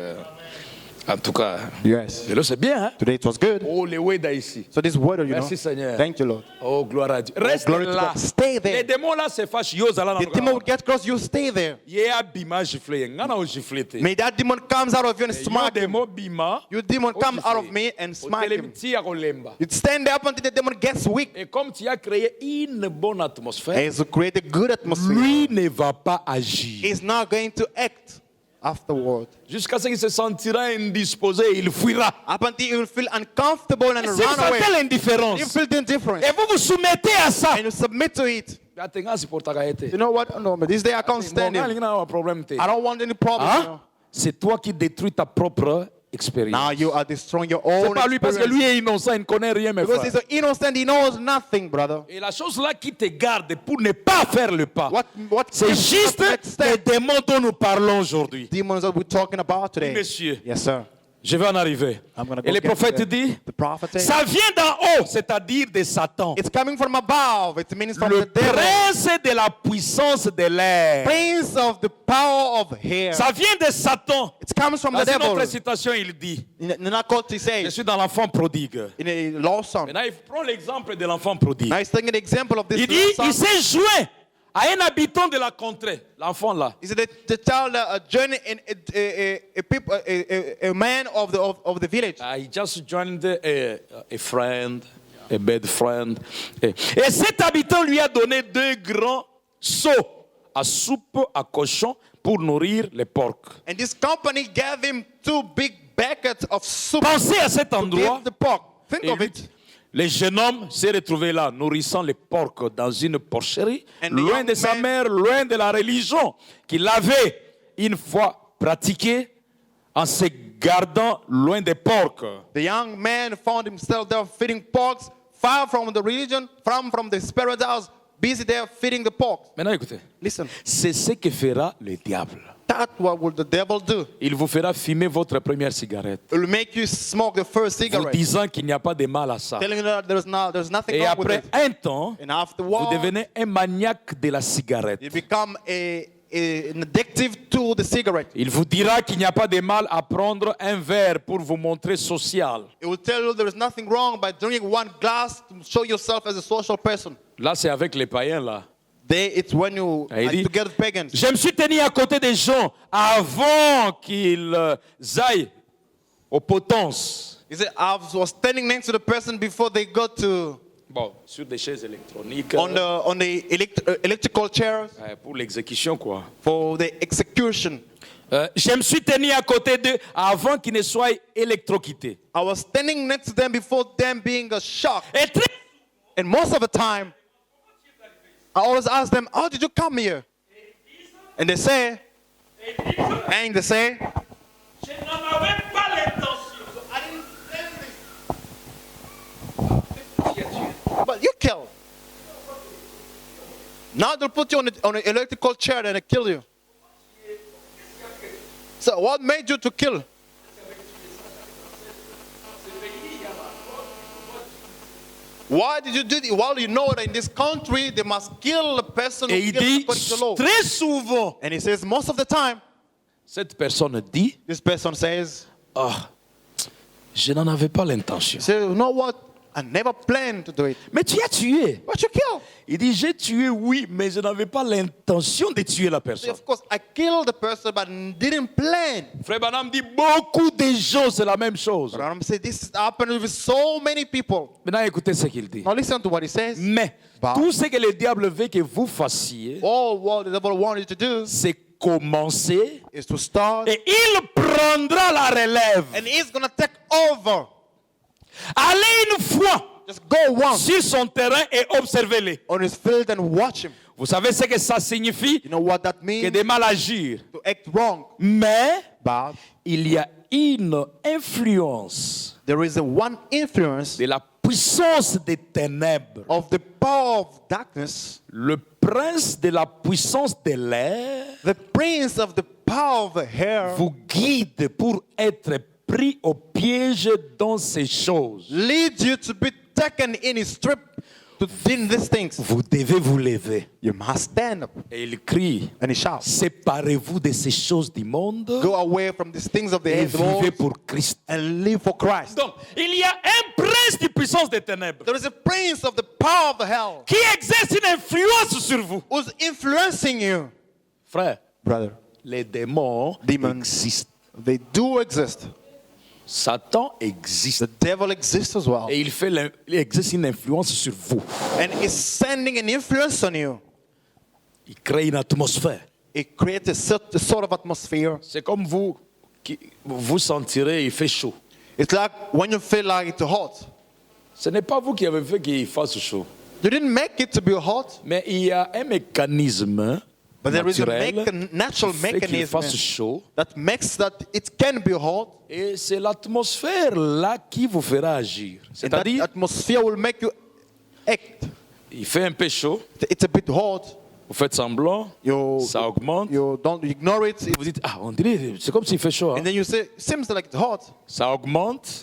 En tout cas, Yes. là c'est bien, hein? Today it was good. Oh, les Weda ici. So this word, you know. Merci Seigneur. Thank you, Lord. Oh, gloire à Dieu. Reste glory to là. God. Stay Les there. démons là se fâchent. Yo, zala na The demon will get close, you stay there. Ye a bima gifle. Ngana o gifle te. May that demon comes out of you and Yo smack him. démon bima. You demon o come gifle. out of me and smack Otele him. ti ya kolemba. You stand there up until the demon gets weak. Et comme tu as créé une bonne atmosphère, As you create a good atmosphere, lui ne va pas agir. he's not going to act afterward. Jusqu'à ce qu'il se sentira indisposé, il fuira. Up until you will feel uncomfortable and Si vous run away. sentez You l'indifférence feel the indifference. et vous vous soumettez à ça, And you submit to it. You know what? No, but this day I can't stand it. I don't want any problem. You know? C'est toi qui détruis ta propre expérience. Now you are destroying your C'est own pas lui parce que experience. lui est innocent, il ne connaît rien, mes Because frères. he's so innocent, he knows nothing, brother. Et la chose là qui te garde pour ne pas faire le pas, What c'est keeps you juste from next les step? démons dont nous parlons aujourd'hui. Demons that we're talking about today. Messieurs, Yes, sir. je vais en arriver. I'm gonna go Et le get prophète there. dit, The prophet says, ça vient d'en haut, c'est-à-dire de Satan, it's coming from above. It means from le the devil. prince de la puissance de l'air. Prince of the power of hair. Ça vient de Satan. It comes from Dans the une devil. autre citation, il dit, In a quote he je says, suis dans l'enfant prodigue. in a law song. Maintenant, il prend l'exemple de l'enfant prodigue. Now he's taking an example of this Il dit, law il song. s'est joint à un habitant de la contrée, l'enfant là. He said that the child joined a man of the village. He just joined a friend, a bad friend. Et cet habitant lui a donné 2 grands seaux à soupe à cochon pour nourrir les porcs. And this company gave him 2 big buckets of soup. Pensez à cet To endroit. give the pork. Think Et of lui, it. le jeune homme s'est retrouvé là, nourrissant les porcs dans une porcherie, And the loin young de sa man- mère, loin de la religion qu'il avait une fois pratiquée en se gardant loin des porcs. The young man found himself there feeding porks, far from the religion, from the spirit house, busy there feeding the pork. Maintenant écoutez, Listen, c'est ce que fera le diable. that's what will the devil do. Il vous fera fumer votre première cigarette, It will make you smoke the first vous cigarette, disant qu'il n'y a pas de mal à ça. telling you that there's nothing Et wrong with après it. un temps, And vous afterward, devenez un maniaque de la cigarette. you become an addictive to the cigarette. Il vous dira qu'il n'y a pas de mal à prendre un verre pour vous montrer social. It will tell you there is nothing wrong by drinking 1 glass to show yourself as a social person. Là, c'est avec les païens, là. It's when you Il dit, together with pagans. je me suis tenu à côté des gens avant qu'ils aillent aux potences. He said, I was standing next to the person before they got to Bon, sur des chaises électroniques. on the electrical chairs Pour l'exécution, quoi. for the execution. Je me suis tenu à côté d'eux avant qu'ils ne soient électrocutés. I was standing next to them before them being a shock. Et très And most of the time, I always ask them, how did you come here? And they say, je n'en avais pas l'intention. but you kill. Now they'll put you on an electrical chair and they kill you. So what made you to kill? Why did you do it? Well, you know that in this country they must kill a person Et who il kills dit according to the law. très souvent, And he says most of the time, cette personne dit, this person says, ah, je n'en avais pas l'intention. you know what? I never planned to do it. Mais tu as tué. But you kill. Il dit, j'ai tué, oui, mais je n'avais pas l'intention de tuer la See, personne. of course, I killed the person, but didn't plan. Frère Branham dit, beaucoup de gens, c'est la même chose. But I'm saying this happened with so many people. Maintenant, écoutez ce qu'il dit. Now listen to what he says. Mais Bah. tout ce que le diable veut que vous fassiez, All what the devil wanted you to do c'est commencer is to start, et il prendra la relève. and he's gonna take over. Allez une fois Just go once sur son terrain et observez-les. on his field and watch him. Vous savez ce que ça signifie? You know what that Que means? de mal agir. To act wrong. Mais But il y a une influence there is a one influence de la puissance des ténèbres. of the power of darkness, Le prince de la puissance de l'air the prince of the power of the hair, vous guide pour être pris au piège dans ces choses. leads you to be taken in his trip to do these things. Vous devez vous lever. You must stand up. Et il crie, And he shouts, séparez-vous de ces choses du monde go away from these things of the et earth vivez pour Christ. and live for Christ. Donc, il y a un prince de puissance des ténèbres There is a prince of the power of the hell qui exerce une influence sur vous. who's influencing you. Frère, Brother, les démons Demons. existent. they do exist. Satan existe. The devil exists as well. Et il exerce une influence sur vous. And is sending an influence on you. Il crée une atmosphère. It creates a sort of atmosphere. C'est comme vous, vous sentirez, il fait chaud. It's like when you feel like it's hot. Ce n'est pas vous qui avez fait qu'il fasse chaud. You didn't make it to be hot, Mais il y a un mécanisme but there is a naturel natural qui fait qu'il mechanism fasse chaud. that makes that it can be hot. Et c'est l'atmosphère là qui vous fera agir. And that C'est-à-dire, atmosphere will make you act. il fait un peu chaud, It's a bit hot. vous faites semblant, ça augmente. You don't ignore it. Vous dites, ah, on dirait, c'est comme s'il fait chaud. hein. And then you say, seems like it's hot. Ça augmente,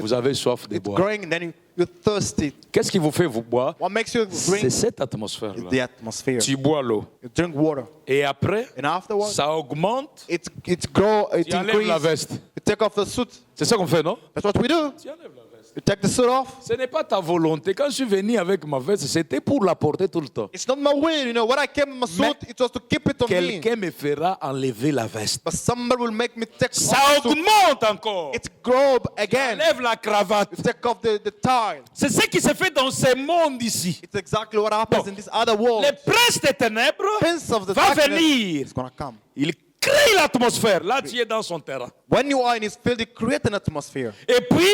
vous avez soif de It's boire. growing, and then you're thirsty. Qu'est-ce qui vous fait vous boire? What makes you C'est drink? cette atmosphère-là. The atmosphere. Tu bois l'eau. You drink water. Et après, And afterwards, ça augmente. it grow, it Tu enlèves la increases. veste. You take off the suit. C'est ça qu'on fait, non? That's what we do. Tu enlèves la veste. You take the suit off. Ce n'est pas ta volonté. Quand je suis venu avec ma veste, c'était pour la porter tout le temps. It's not my will, you know. When I came in my suit, it was to keep it on me. Quelqu'un me fera enlever la veste. But somebody will make me take Ça off the suit. augmente encore. It grow again. Enlève la cravate. You take off the tie. C'est ce qui se fait dans ce monde ici. It's exactly what happens in this other world. Le prince des ténèbres Prince of the va darkness venir. is going to come. Il crée l'atmosphère. Là, tu es dans son terrain. When you are in his field, he creates an atmosphere. Et puis,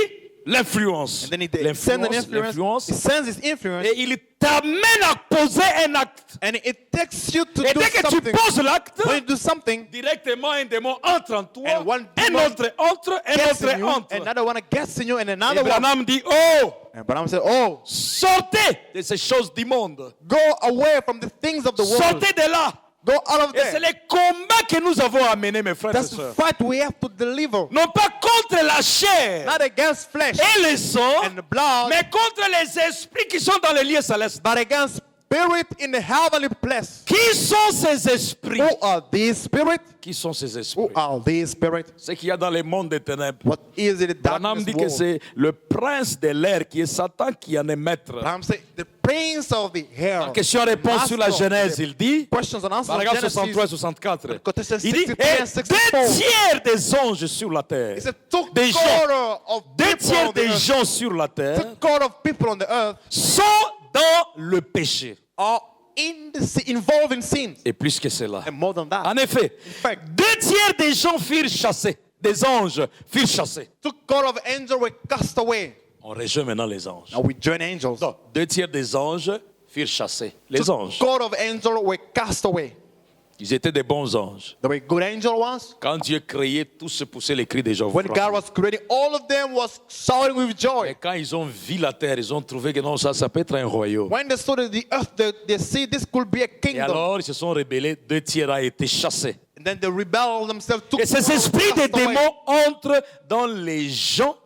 l'influence. And then he sends an influence. He sends his influence. Et il t'amène à poser un acte. And it takes you to Et do dès que tu something. poses l'acte, When you do something, directement un démon entre en toi, And one un demon autre entre, un gets autre in you, entre. another one gets in you, and Et another one. Branham dit, oh, And Branham said, oh, sortez de ces choses d'immondes. go away from the things of the world. Sortez de là. Go out of Et c'est there. le combat que nous avons à mener, mes frères et That's the sœurs. fight we have to deliver. Non pas contre la chair Not against flesh et le sang, and the blood, mais contre les esprits qui sont dans les lieux célestes. but against spirit in the heavenly place. Qui sont ces esprits? Who are these spirits? Qui sont ces Who esprits? are these spirits? Ce qu'il y a dans le monde des ténèbres. What is it? The Branham darkness dit que world. c'est le prince de l'air qui est Satan qui en est maître. Branham said, the prince of the air. En question-réponse sur la Master of Genèse, the il dit, Questions and answers. paragraphe Genesis. 63-64, Quotation il dit, 63 et and 64. 2 tiers des anges sur la terre, He said, two des gens, quarter of 2 people tiers on the des earth, gens sur la terre two quarter of people on the earth sont dans le péché. are involved in sin. Et plus que cela. And more than that. En effet, fact, 2 tiers des gens furent chassés, des anges furent chassés. Two quarter of angels were cast away. On rejoint maintenant les anges. Now we join angels. Non, 2 tiers des anges furent chassés. Les anges, Quarter of angels were cast away. ils étaient des bons anges. They were good angel ones. Quand Dieu créait, tous se poussaient les cris des gens. When God was creating, all of them was shouting with Et joy. quand ils ont vu la terre, ils ont trouvé que non, ça peut être un royaume. When they saw the earth, they see this could be a Et kingdom. alors, ils se sont rebellés, 2 tiers a été chassés. And then they rebelled themselves. Took Et ces esprits des cast away. démons entrent dans les gens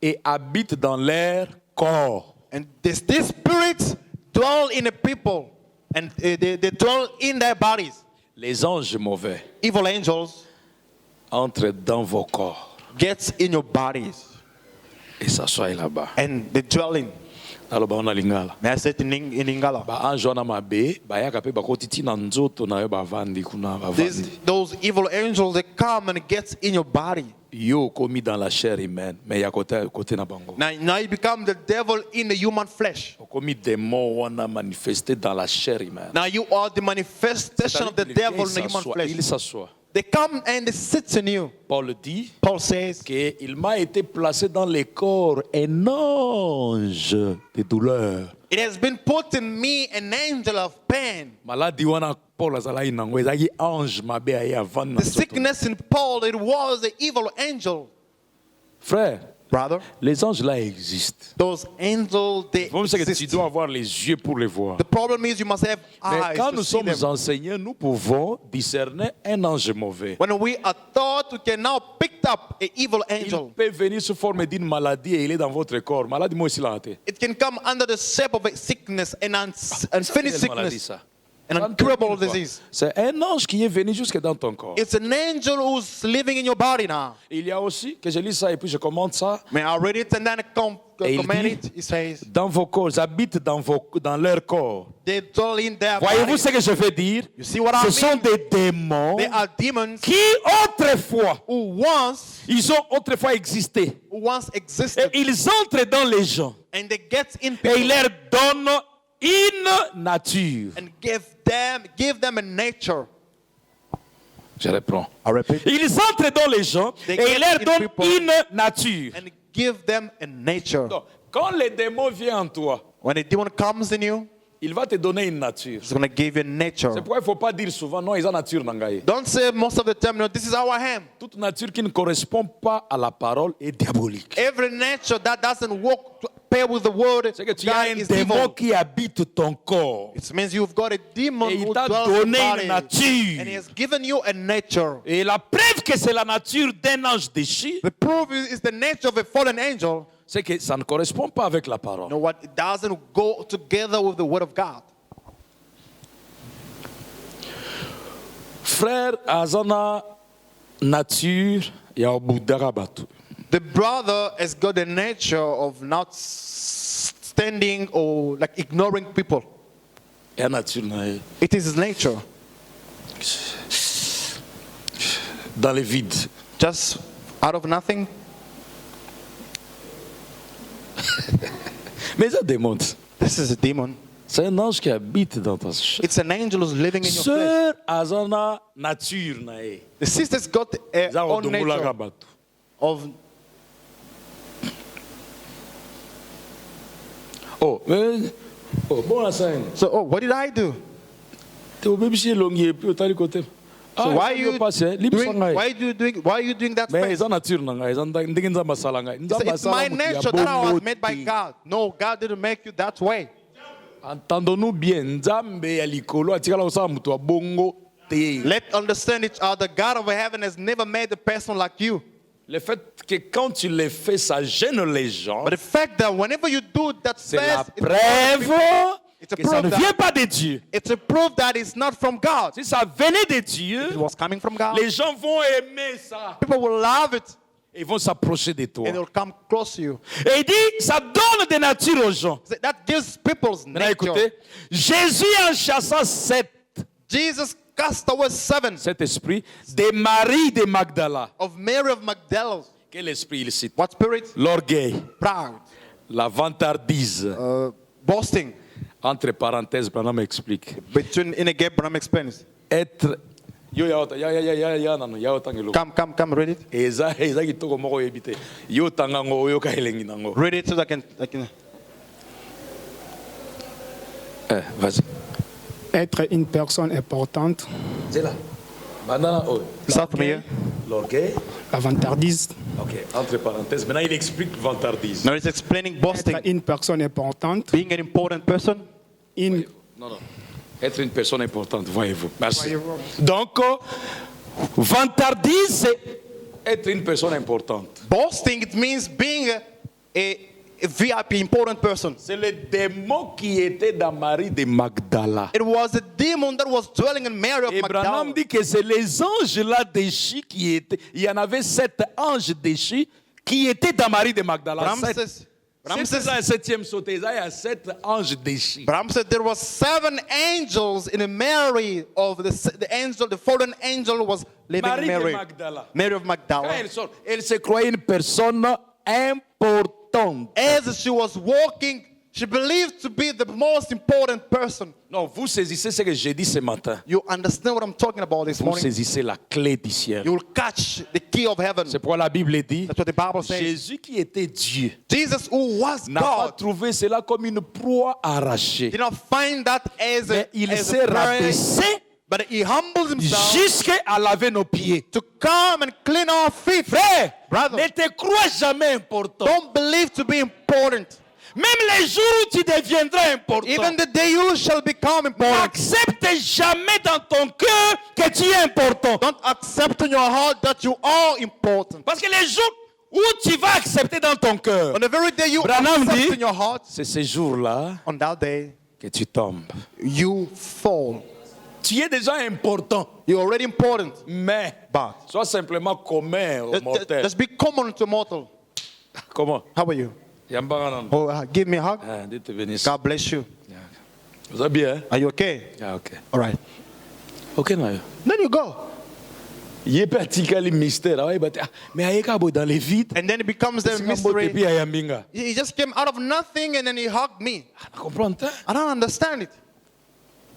et habitent dans leur corps. And these spirits dwell in the people. And they dwell in their bodies. Les anges mauvais Evil angels entrent dans vos corps gets in your bodies. et s'assoient là-bas. And they dwell in. Aloba on a lingala. May I say it in Lingala? Ba ange wana mabe bayaka pe bakotiti na nzoto na yo bavandi kuna bavandi. Those evil angels, they come and get in your body. Yo komi dans la chair humaine, mais ya côté na bango. Now you become the devil in the human flesh. Komi démon wana manifesté dans la chair humaine. Now you are the manifestation of the devil in the human flesh. Il s'assoit. They come and they sit in you. Paul dit Paul says, qu'il m'a été placé dans le corps un ange de douleur. it has been put in me an angel of pain. Maladi wana Paul azalaki nango ezalaki ange mabe aye avant na The sickness in Paul, it was the evil angel. Frère, Brother, les anges là existent. those angels, they Le problème c'est que tu exist. dois avoir les yeux pour les voir. The problem is you must have Mais eyes quand to nous see sommes them. enseignés, nous pouvons discerner un ange mauvais. When we are taught, we can now pick up an evil Il angel. peut venir sous forme d'une maladie et il est dans votre corps. Maladie, moi aussi, là. It can come under the shape of a sickness, an unfinished Quelle maladie, sickness, ça? an incurable disease. C'est un ange qui est venu jusque dans ton corps. It's an angel who's living in your body now. Il y a aussi, que je lis ça et puis je commente ça, May I read it and then Et il comment dit- it? It says, dans vos corps, ils habitent dans leur corps. they dwell in their Voyez-vous bodies. ce que je veux dire? You see what I Ce sont mean? des démons They are demons qui autrefois, who once existé. Et existed, ils entrent dans les gens and they get in et people ils leur donnent une nature. and give them a nature. Je reprends. I repeat. Ils entrent dans les gens They et ils get leur in donnent people. une nature. And give them a nature. Donc, quand le démon vient en toi, When a demon comes in you, il va te donner une nature. it's going to give you a nature. C'est pourquoi il ne faut pas dire souvent, non, ils ont nature nangaye. Don't say most of the time, no, this is how I am. Toute nature qui ne correspond pas à la parole est diabolique. Every nature that doesn't walk to pair with the word, C'est que tu as God un is démon evil. qui habite ton corps. It means you've got a demon Et il who t'a dwells in donné your une body. nature. And he has given you a nature. Et la preuve que c'est la nature d'un ange déchu, The proof is the nature of a fallen angel. c'est que ça ne correspond pas avec la You parole. know what? It doesn't go together with the word of God. Frère, azana nature ya obudara batu. The brother has got the nature of not standing or like ignoring people. Et la nature, na- It is his nature. dans le vide. Just out of nothing. Mais ça démontre. This is a demon. C'est un ange qui habite dans ta chair. It's an angel who's living in your flesh. Sœur azana nature na ye. The sister's got a Za own odomulaka nature bato. of. Oh, mais oh, bon la scène. So, oh, what did I do? T'es au baby chez longier puis au tali côté. So why are you doing? why are you doing that Mais face? eza nature na ngai, eza ndenge nzamba sala ngai. So Nzamba it's my sala mutu ya nature that I was bongo made by te. God. No, God didn't make you that way. Entendons-nous bien, nzambe ya likolo atikala kosala mutu ya bongo te. Let's understand each other. God of heaven has never made a person like you. Le fait que quand tu le fais, ça gêne les gens. But the fact that whenever you do that C'est la face, preuve It's a que ça proof ne that- vient pas de Dieu. it's a proof that it's not from God. Si ça venait de Dieu, It was coming from God. les gens vont aimer ça. People will love it Ils vont s'approcher de toi. and they'll come close to you. Et il dit, ça donne de nature aux gens. So that gives people's Maintenant, nature. écoutez, Jésus en chassant Jesus cast away cet esprit de Marie de Magdala. of Mary of Magdala. Quel esprit il cite? What spirit? L'orgueil, Proud. la vantardise. Boasting. Entre parenthèses, Branham explique. Between in a gap, but I'm explaining. Être. Yo ya nano ya tangelo. Come, read it. Eza kitoko moko yebite. Yo tangango yo ka elengi nango. Read it so that I can. Vas-y. Être une personne importante, C'est là. Bandana oh. Start from here. L'orgueil. la vantardise. OK, entre parenthèses. Maintenant il explique vantardise. Now it's explaining boasting. Être une personne importante, Being an important person. une Non. Être une personne importante, voyez-vous. Merci. Voyez-vous. Donc, vantardise, c'est être une personne importante. Boasting, it means being a VIP, important person. C'est le démon qui était dans Marie de Magdala. It was a demon that was dwelling in Mary of Et Branham Magdala. dit que c'est les anges là déchus qui étaient. Il y en avait 7 anges déchus qui étaient dans Marie de Magdala. Bram Sept. says, C'est ça, 7e sauté. Il y a 7 anges déchus. Bram said there was 7 angels in Mary of the angel, the fallen angel was living Marie in de Mary. Magdala. Mary of Quand Magdala. elle sort, elle se croyait une personne importante. As she was walking, she believed to be the most important person. Non, vous saisissez ce que j'ai dit ce matin. You understand what I'm talking about this Vous morning? saisissez la clé du ciel. You will catch the key of heaven. C'est pourquoi la Bible dit, That's what the Bible says. Jésus qui était Dieu Jesus, who was n'a pas God, trouvé cela comme une proie arrachée. did not find that as a, Mais il as s'est a prey, rabaissé but he humbled himself jusqu'à laver nos pieds. to come and clean our feet. Frère, Brother. ne te crois jamais important. Don't believe to be important. Même les jours où tu deviendras important, Even the day you shall become important. n'accepte jamais dans ton cœur que tu es important. Don't accept in your heart that you are important. Parce que les jours où tu vas accepter dans ton cœur, On the very day you Branham accept dit- in your heart, c'est ce jour-là on that day que tu tombes. you fall. Tu es déjà important, You're already important. mais But sois simplement commun au mortel. just be common to mortal. Comment? How are you? Yambaganan. Oh, give me a hug. Ah, Dieu te bénisse. God bless you. Vous allez bien? Hein? Are you okay? Ah, ok. All right. Ok, non. Then you go. Il est parti le mystère. Ah, mais il y a dans les vides. And then it becomes the Et mystery. puis, il y a Yambinga. He just came out of nothing and then he hugged me. Comprends? I don't understand it.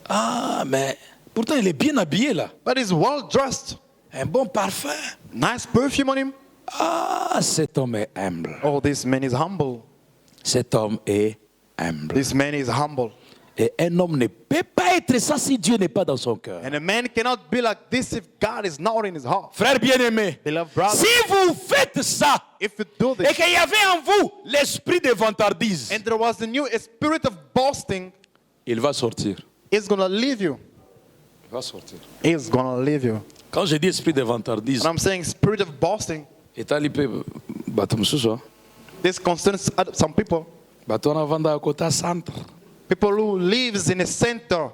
Ah, mais pourtant, il est bien habillé là. But he's well dressed. Un bon parfum. Nice perfume on him. Ah, cet homme est humble. Oh, this man is humble. Cet homme est humble. This man is humble. Et un homme ne peut pas être ça si Dieu n'est pas dans son cœur. And a man cannot be like this if God is not in his heart. Frère bien-aimé, Beloved brother, si vous faites ça, if you do et this, qu'il y avait en vous l'esprit de vantardise, and there was a new spirit of boasting, il va sortir. it's going to leave you. Il va sortir. It's going to leave you. Quand je dis esprit de vantardise, And I'm saying spirit of boasting. et alipe bato mosusu, This concerns some people. bato wana vanda kota centre. People who lives in a center.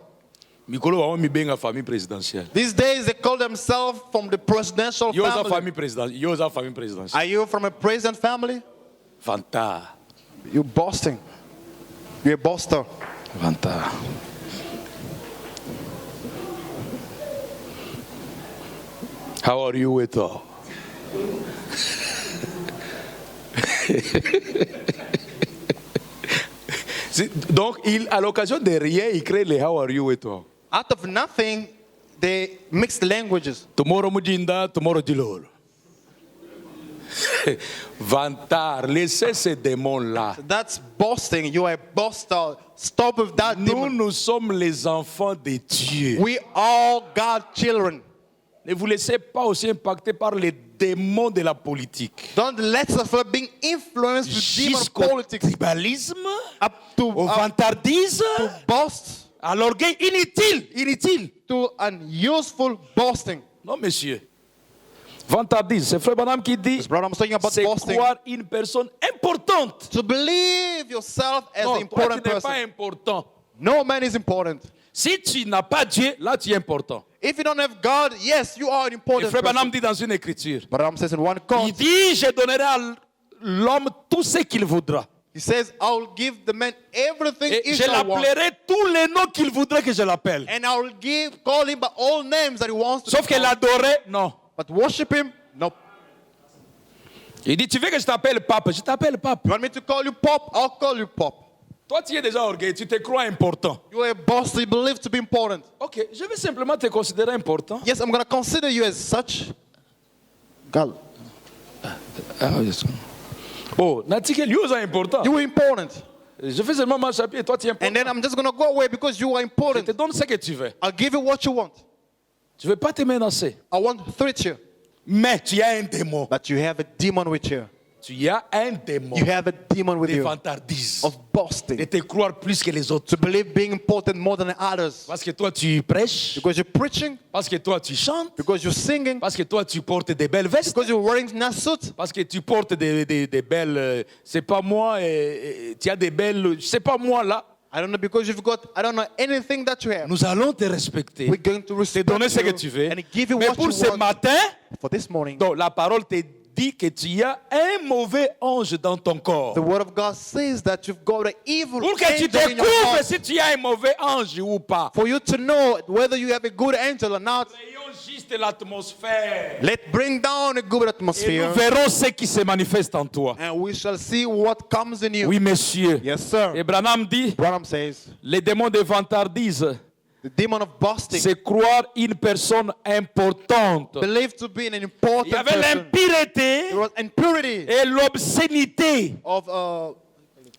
Mikolo wa mi benga famille présidentielle. These days they call themselves from the presidential Yo za family. famille présidentielle. Yo za famille présidentielle. Are you from a president family? Vanta. You're boasting. You're a boaster. Vanta. How are you with all? Donc, à l'occasion de rien, il crée les How are you with all. Out of nothing, they mix languages. Tomorrow mujinda, tomorrow dilol. Vantar, laissez ces démons-là. That's boasting. You are a boaster. Stop with that Nous, demon. nous sommes les enfants de Dieu. We all God's children. Ne vous laissez pas aussi impacter par les démons de la politique. Don't let us being influenced with demon Jusqu'au politics tribalisme, up to, au vantardisme, to boast, à l'orgueil inutile. to unuseful boasting. Non, monsieur. Vantardisme, c'est Frère Branham qui dit, This brother, I'm talking about c'est boasting. croire une personne importante. To believe yourself as Non, an toi, important tu n'es pas person. important. No man is important. Si tu n'as pas Dieu, là, tu es important. If you don't have God, yes, you are an Et important Frère Branham person. dit dans une écriture, But I'm saying in one il quote, dit, je donnerai à l'homme tout ce qu'il voudra. he says, I will give the man everything Et he je shall want. l'appellerai tous les noms qu'il voudrait que je l'appelle. And I will call him by all names that he wants to Sauf be que called. l'adorer, non. But worship him? Nope. Il dit, tu veux que je t'appelle pape? Je t'appelle pape. You want me to call you Pop? I'll call you Pop. Toi, tu es déjà orgueilleux, tu te crois important. You are a boss, so you believe to be important. Ok, je vais simplement te considérer important. Yes, I'm going to consider you as such. God, Oh, Natike, lui est important. you are important. Je fais seulement marche à pied, toi, tu es And important. then I'm just going to go away because you are Je important. te donne ce que tu veux. I'll give you what you want. Je ne veux pas te menacer. I won't threat you. Mais tu as un démon. But you have a demon with you. Tu as un démon You have a demon with de you vantardise. of De boasting. te croire plus que les autres. To believe being important more than others. Parce que toi, tu prêches. Because you're preaching, Parce que toi, tu chantes. because you're singing, Parce que toi, tu portes des belles vestes. because you're wearing nice suits. Parce que tu portes des belles... c'est pas moi, tu as des belles... C'est pas moi là. I don't know, because you've got, I don't know anything that you have. Nous allons te respecter. We're going to Te respect donner ce que you tu veux. and give you Mais what pour you ce want. matin, For this morning, donc, la parole te dit que tu as un mauvais ange dans ton corps. the word of God says that you've got an evil Pour que tu angel in your découvres heart. si tu as un mauvais ange ou pas. For you to know whether you have a good angel or not, Ayons juste l'atmosphère. let's bring down a good Et atmosphere nous verrons ce qui se manifeste en toi. and we shall see what comes in you. Oui, monsieur. Yes, sir. Et Branham dit, Branham says, les démons de vantardise, the demon of boasting, c'est croire une personne importante. believed to be an Il y important avait person. l'impureté There was impurity et l'obscénité. of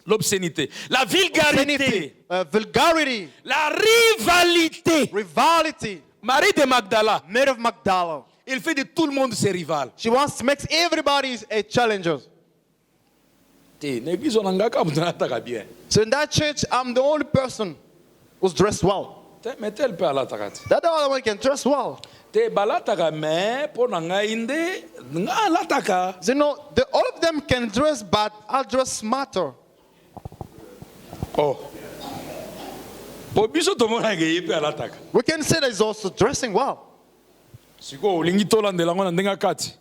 L'obscénité. La vulgarité. vulgarity, La rivalité. rivalry. Marie de Magdala, Mary of Magdala. il fait de tout le monde ses rivales. She wants to make everybody a challenger. L'église, on en a bien. So in that church, I'm the only person who's dressed well. Mais tel peut aller takati. That other one can dress well. Te balataka me po nanga inde nga lataka. You know, all of them can dress, but I'll dress smarter. Oh. Po biso to mona ge yipe alataka. We can say that he's also dressing well. Siko olingi tolandela ngo na ndenga kati.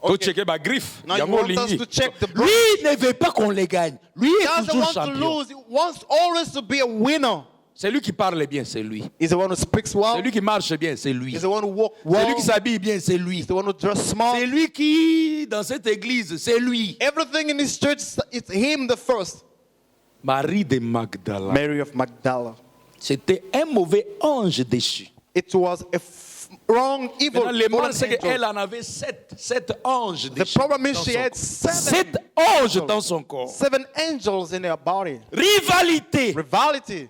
To Okay. checker ba griffe. Now you Yango want us olingi. to check the blood. Lui ne veut pas qu'on les gagne. Lui He est doesn't toujours want to champion. lose. He wants always to be a winner. C'est lui qui parle bien, c'est lui. He's the one who speaks well. C'est lui qui marche bien, c'est lui. He's the one who walks C'est well. lui qui s'habille bien, c'est lui. He's the one who dresses smart. C'est lui qui, dans cette église, c'est lui. Everything in his church, it's him the first. Marie de Magdala. Mary of Magdala. C'était un mauvais ange déchu. It was a wrong, evil, Maintenant, le mal, fallen c'est qu'elle angel. en avait sept anges The déchus problem is dans she son had corps. seven 7 anges dans son corps. angels in her body. Rivalité Rivalry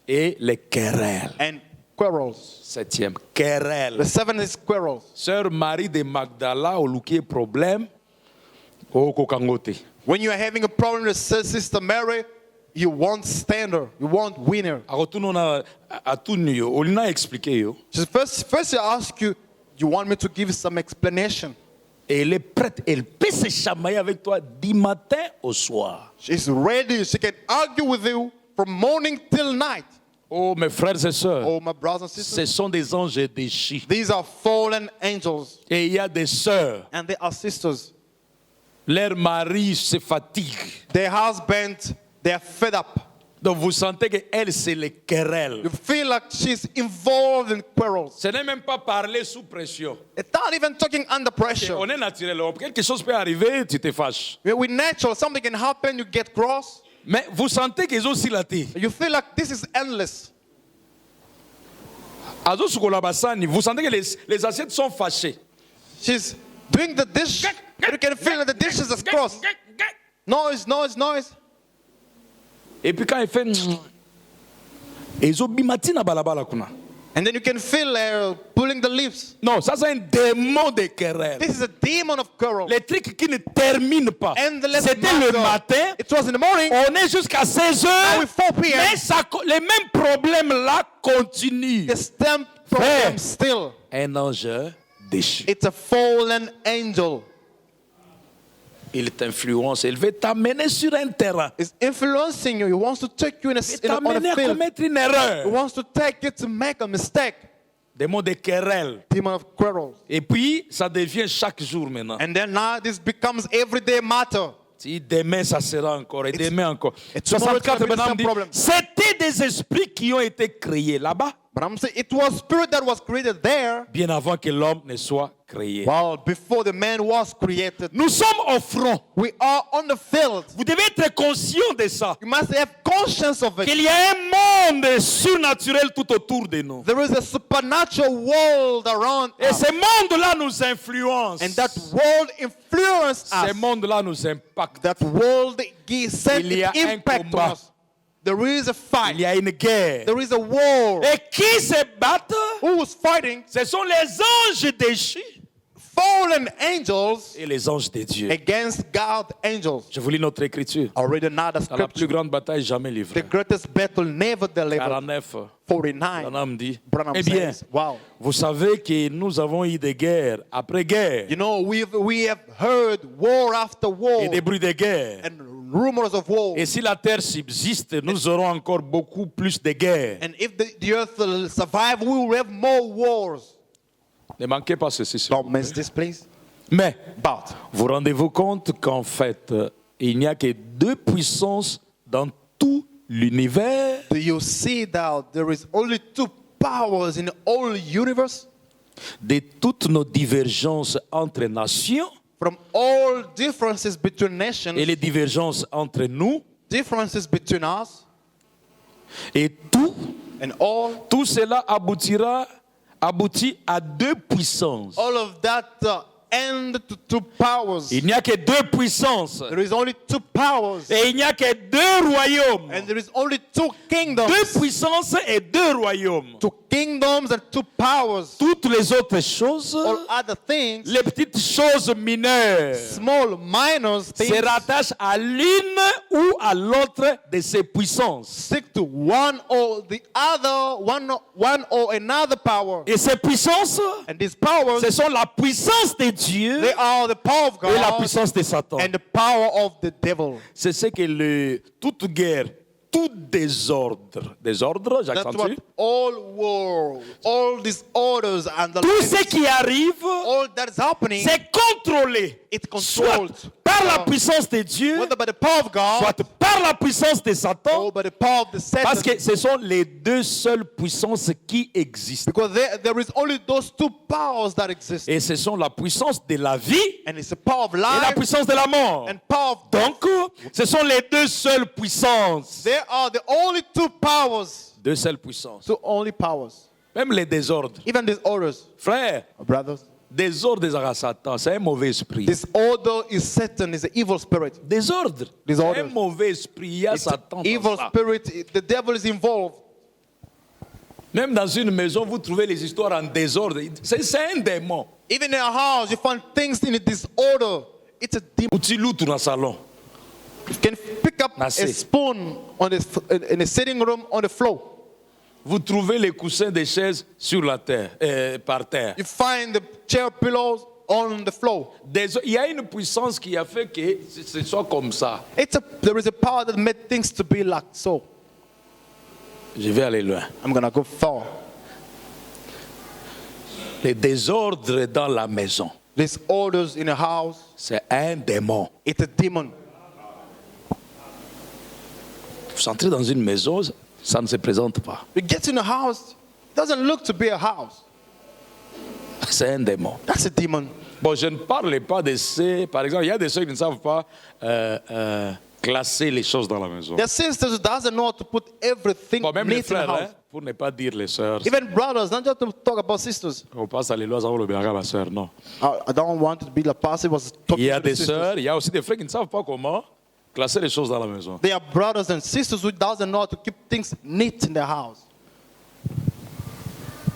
et les querelles. and quarrels. 7e, querelles. The seven is quarrels. Sœur Marie de Magdala, au luki problème, au kokangote. When you are having a problem with Sister Mary, you want stander, you want winner. Arotuno na atuni yo, olina expliquer yo. So first I ask you, you want me to give some explanation? Et elle est prête, elle peut se chamailler avec toi du matin au soir. She's ready. She can argue with you from morning till night. Oh, mes frères et sœurs, Oh, my brothers and sisters. ce sont des anges déchus. These are fallen angels. Et il y a des sœurs, And they are sisters. leur mari se fatigue. Their husbands, they are fed up. Donc vous sentez qu'elle, c'est les querelles. You feel like she's involved in quarrels. Ce n'est même pas parler sous pression. It's not even talking under pressure. On est naturel. Quelque chose peut arriver, tu te fâches. We're natural. Something can happen, you get cross. Mais vous sentez qu'ils ont silaté. You feel like this is endless. Azo sukola basani, vous sentez que les assiettes sont fâchées. She's doing the dish. You can feel that the dishes are crossed. Noise, noise, noise. Et puis quand il fait ezobimati na balabala kuna. And then you can feel pulling the lips. Non, ça c'est un démon de querelle. This is a demon of quarrel. Les trucs qui ne terminent pas. Endless C'était le matter. matin. It was in the morning. On est jusqu'à 16 Now heures. it's 4 p.m. Mais les mêmes problèmes là continuent. The stamp Frère. problem still. Un ange déchu. It's a fallen angel. Il t'influence. Il veut t'amener sur un terrain. It's influencing you. He wants to take you Il on t'amener a à field. commettre une He erreur. wants to take you to make a mistake. Démon de querelle. Demon of quarrels. Et puis, ça devient chaque jour maintenant. And then now this becomes everyday matter. Si demain ça sera encore, et demain encore. tomorrow it's 64 gonna be the maintenant same dit, problem. c'était des esprits qui ont été créés là-bas, But I'm saying it was spirit that was created there. bien avant que l'homme ne soit créé. Well, before the man was created. Nous sommes au front. We are on the field. Vous devez être conscient de ça. You must have conscience of it. Qu'il y a un monde surnaturel tout autour de nous. There is a supernatural world around Et us. ce monde-là nous influence. And that world influences Ce us. monde-là nous impacte. That world sent Il y a un impact combat. on us. There is a Il fight. y a une guerre. There is a war. Et qui se battent? Who is fighting? Ce sont les anges déchus Fallen angels et les anges de Dieu. against God angels. Je vous lis notre écriture. Already now the Dans la plus scripture. grande bataille jamais The livrée. greatest battle never delivered. 49. 49. Branham dit. Branham Eh bien, says, wow. vous savez que nous avons eu des guerres après guerre You know, we have heard war after war et des bruits de guerre. and rumors of war. Et si la terre subsiste, nous aurons encore beaucoup plus de guerres. And if the earth will survive, we will have more wars. Ne manquez pas ceci. Don't miss this, please. Mais But vous rendez-vous compte qu'en fait, il n'y a que deux puissances dans tout l'univers. do you see that there is only two powers in the whole universe? De toutes nos divergences entre nations From all differences between nations, et les divergences entre nous, differences between us, et and tout cela aboutit à deux puissances. all of that end to two powers. Il n'y a que deux puissances There is only two powers, et il n'y a que deux royaumes. and there is only two kingdoms. Deux puissances et deux royaumes. Two kingdoms and two powers. Toutes les autres choses, All other things, les petites choses mineures, small, minor things, se rattachent à l'une ou à l'autre de ces puissances. stick to one or the other, one or another power. Et ces puissances, And these powers, ce sont la puissance de Dieu they are the power of et la God puissance de Satan. and the power of the devil. C'est ce que toute guerre, tout désordre, That's what j'accentue, all war, all disorders and the tout ce qui arrive, all that is happening, c'est contrôlé, it's soit controlled. par la puissance de Dieu, Whether by the power of God soit par la puissance de Satan, or by the power of the Satan. parce que ce sont les deux seules puissances qui existent. Because there is only those two powers that exist. Et ce sont la puissance de la vie And it's the power of et la life puissance de la mort. and power of death. Donc, ce sont les deux seules puissances. There are the only two powers. Deux seules puissances. Two only powers. Même les désordres. Even disorders, Frère, brothers. désordre à Satan, c'est un mauvais esprit. Disorder is Satan, is an evil spirit. Désordre, c'est Disorder. un mauvais esprit. Il y a It's an Satan dans evil ça. spirit. The devil is involved. Même dans une maison, vous trouvez les histoires en désordre. C'est un démon. Even in a house, you find things in a disorder. It's a demon. Utilutu dans le salon. You can pick up a Assez. spoon on in a sitting room on the floor. Vous trouvez les coussins des chaises sur la terre, par terre. You find the chair pillows on the floor. Il y a une puissance qui a fait que ce soit comme ça. There is a power that made things to be like so. Je vais aller loin. I'm going to go far. Les désordres dans la maison, These orders in the house, c'est un démon. it's a demon. Vous entrez dans une maison, ça ne se présente pas. You get in the house, it doesn't look to be a house. C'est un démon. That's a demon. Bon, je ne parle pas de ces... Par exemple, il y a des sœurs qui ne savent pas classer les choses dans la maison. Their sisters doesn't know how to put everything Bon, même les neat in the frères, house. hein, pour ne pas dire les sœurs. Even brothers, not just to talk about sisters. On passe à l'éloge, on le verra, ma sœur, non. I don't want to be the pastor was Il talking y a to the des sisters. sœurs, il y a aussi des frères qui ne savent pas comment classer les choses dans la maison. They are brothers and sisters who doesn't know how to keep things neat in their house.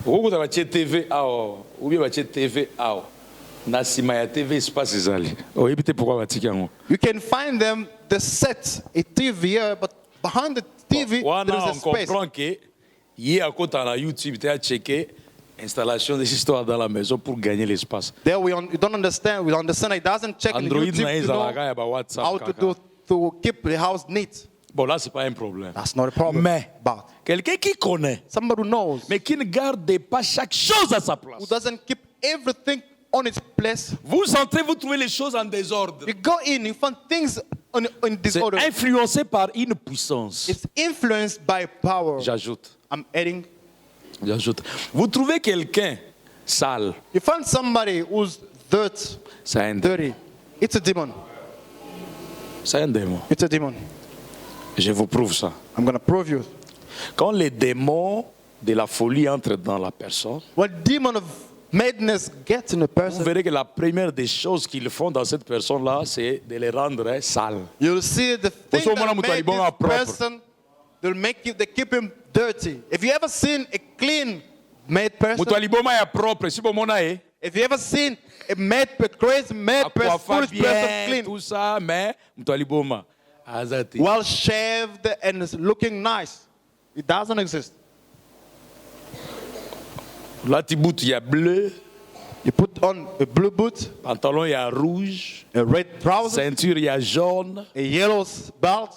Ou batie TV awa, ou bien batie TV awa. Na sima ya TV espace ezali. Oyebi te pourquoi batiki yango. You can find them, the set, a TV here, but behind the TV, there Wana is a on space. comprend que hier à côté na YouTube tu as checké installation des histoires dans la maison pour gagner l'espace. There we don't understand. We understand it doesn't check in Android YouTube na to ezalaka know ya ba WhatsApp how to kaka. do to keep the house neat. Bon là c'est pas un problème. That's not a problem. Mais But quelqu'un qui connaît somebody who knows, mais qui ne garde pas chaque chose à sa who place. doesn't keep everything on its place. Vous entrez, vous trouvez les choses en désordre. You go in, you find things in C'est disorder. influencé par une puissance. It's influenced by power. J'ajoute. I'm adding. Vous trouvez quelqu'un sale, You find somebody who's c'est un démon. dirty. It's a demon. C'est un démon. It's a demon. Je vous prouve ça. I'm going to prove you. Quand les démons de la folie entrent dans la personne, When demon of madness gets in a vous person, verrez que la première des choses qu'ils font dans cette personne-là, c'est de les rendre sales. you'll see the thing Au moins, that nous made talibons à this propre. person, they keep him dirty. If you ever seen a clean made person, Mutu aliboma ya propre, si bomona e, if you ever seen a crazy made person, akwafa foolish person bien, clean, tout ça, mais mutu aliboma. Azati. well shaved and is looking nice, it doesn't exist. Là, tu boutes, il y a bleu, You put on a blue boot, pantalon, il y a rouge, a red trouser, ceinture, il y a jaune. a yellow belt.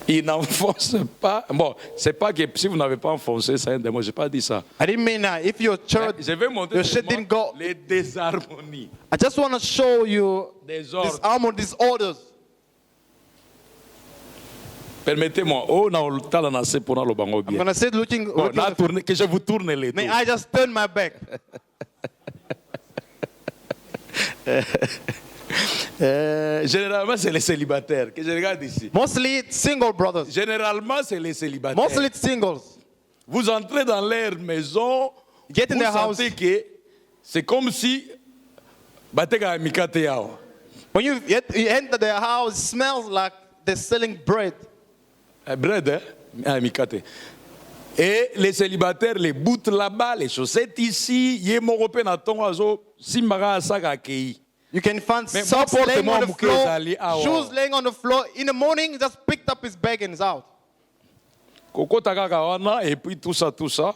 Il n'enfonce pas. Bon, c'est pas que si vous n'avez pas enfoncé, c'est un démon. Je n'ai pas dit ça. I didn't mean that. If your church, Je vais montrer your shit didn't go. les désharmonies. I just want to show you Désordre. this armor, disorders. Permettez-moi. Oh, non, le talent n'a pas pour nous le bango I'm bien. gonna sit looking. Bon, looking là, tournez- que je vous tourne les May dos. I just turn my back? Généralement, c'est les célibataires. Que je regarde ici. Mostly it's single brothers. Généralement, c'est les célibataires. Mostly it's singles. Vous entrez dans leur maison, Get in vous their house. sentez que c'est comme si bateka mikate yao. When you enter their house, it smells like they're selling bread. Bread, hein? Ah, mikate. Et les célibataires, les bouts là-bas, les chaussettes ici, yemorope na tongo azo simbara asaka akei. You can find Mais socks moi, laying on the porte-moi floor, mouke ezali awa. shoes laying on the floor. In the morning, he just picked up his bag and is out. Kokota kaka wana, et puis tout ça, tout ça.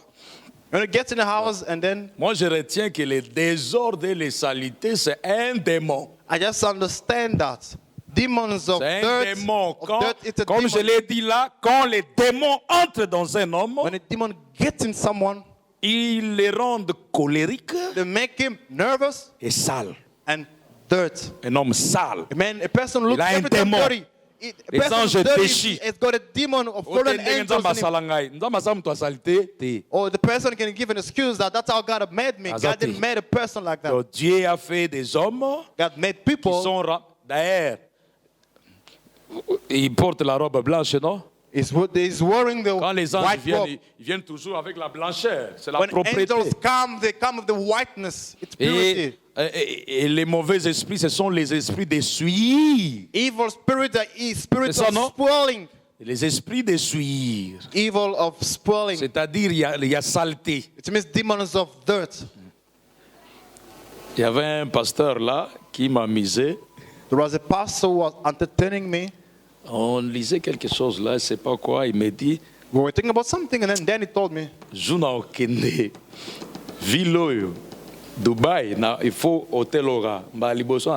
When he gets in the house, and then Moi, je retiens que les désordres et les saletés, c'est un démon. I just understand that demons of C'est un dirt, démon. of Quand, dirt, it's a comme demon. je l'ai dit là, quand les démons entrent dans un homme, When a demon gets in someone, ils les rendent colériques they make him nervous et sales. and dirt. Un homme sale. Man, a person looks a un every time démon. dirty. A Les person anges dirty déchis. has got a demon of Ote fallen ndenge angels nzambe in him. asala ngai. Nzambe asala mutu asalite te. Or the person can give an excuse that that's how God made me. God Azati. didn't make a person like that. Donc Dieu a fait des hommes God made qui people. sont... D'ailleurs, ils portent la robe blanche, non? Is wearing the Quand les anges white viennent, robe. ils viennent toujours avec la blancheur. C'est la When propriété. angels come, they come with the whiteness. It's purity. Et les mauvais esprits, ce sont les esprits des souillures. Evil spirit is spirit C'est ça, of non? spoiling. Les esprits des souillures. Evil of spoiling. C'est-à-dire, il y a saleté. It means demons of dirt. Il y avait un pasteur là qui m'a misé. There was a pastor who was entertaining me. On lisait quelque chose là, je ne sais pas quoi. Il me dit, We were thinking about something, and then he told me, Juna okende, ville Dubaï, il faut hôtel ora. Bah liboso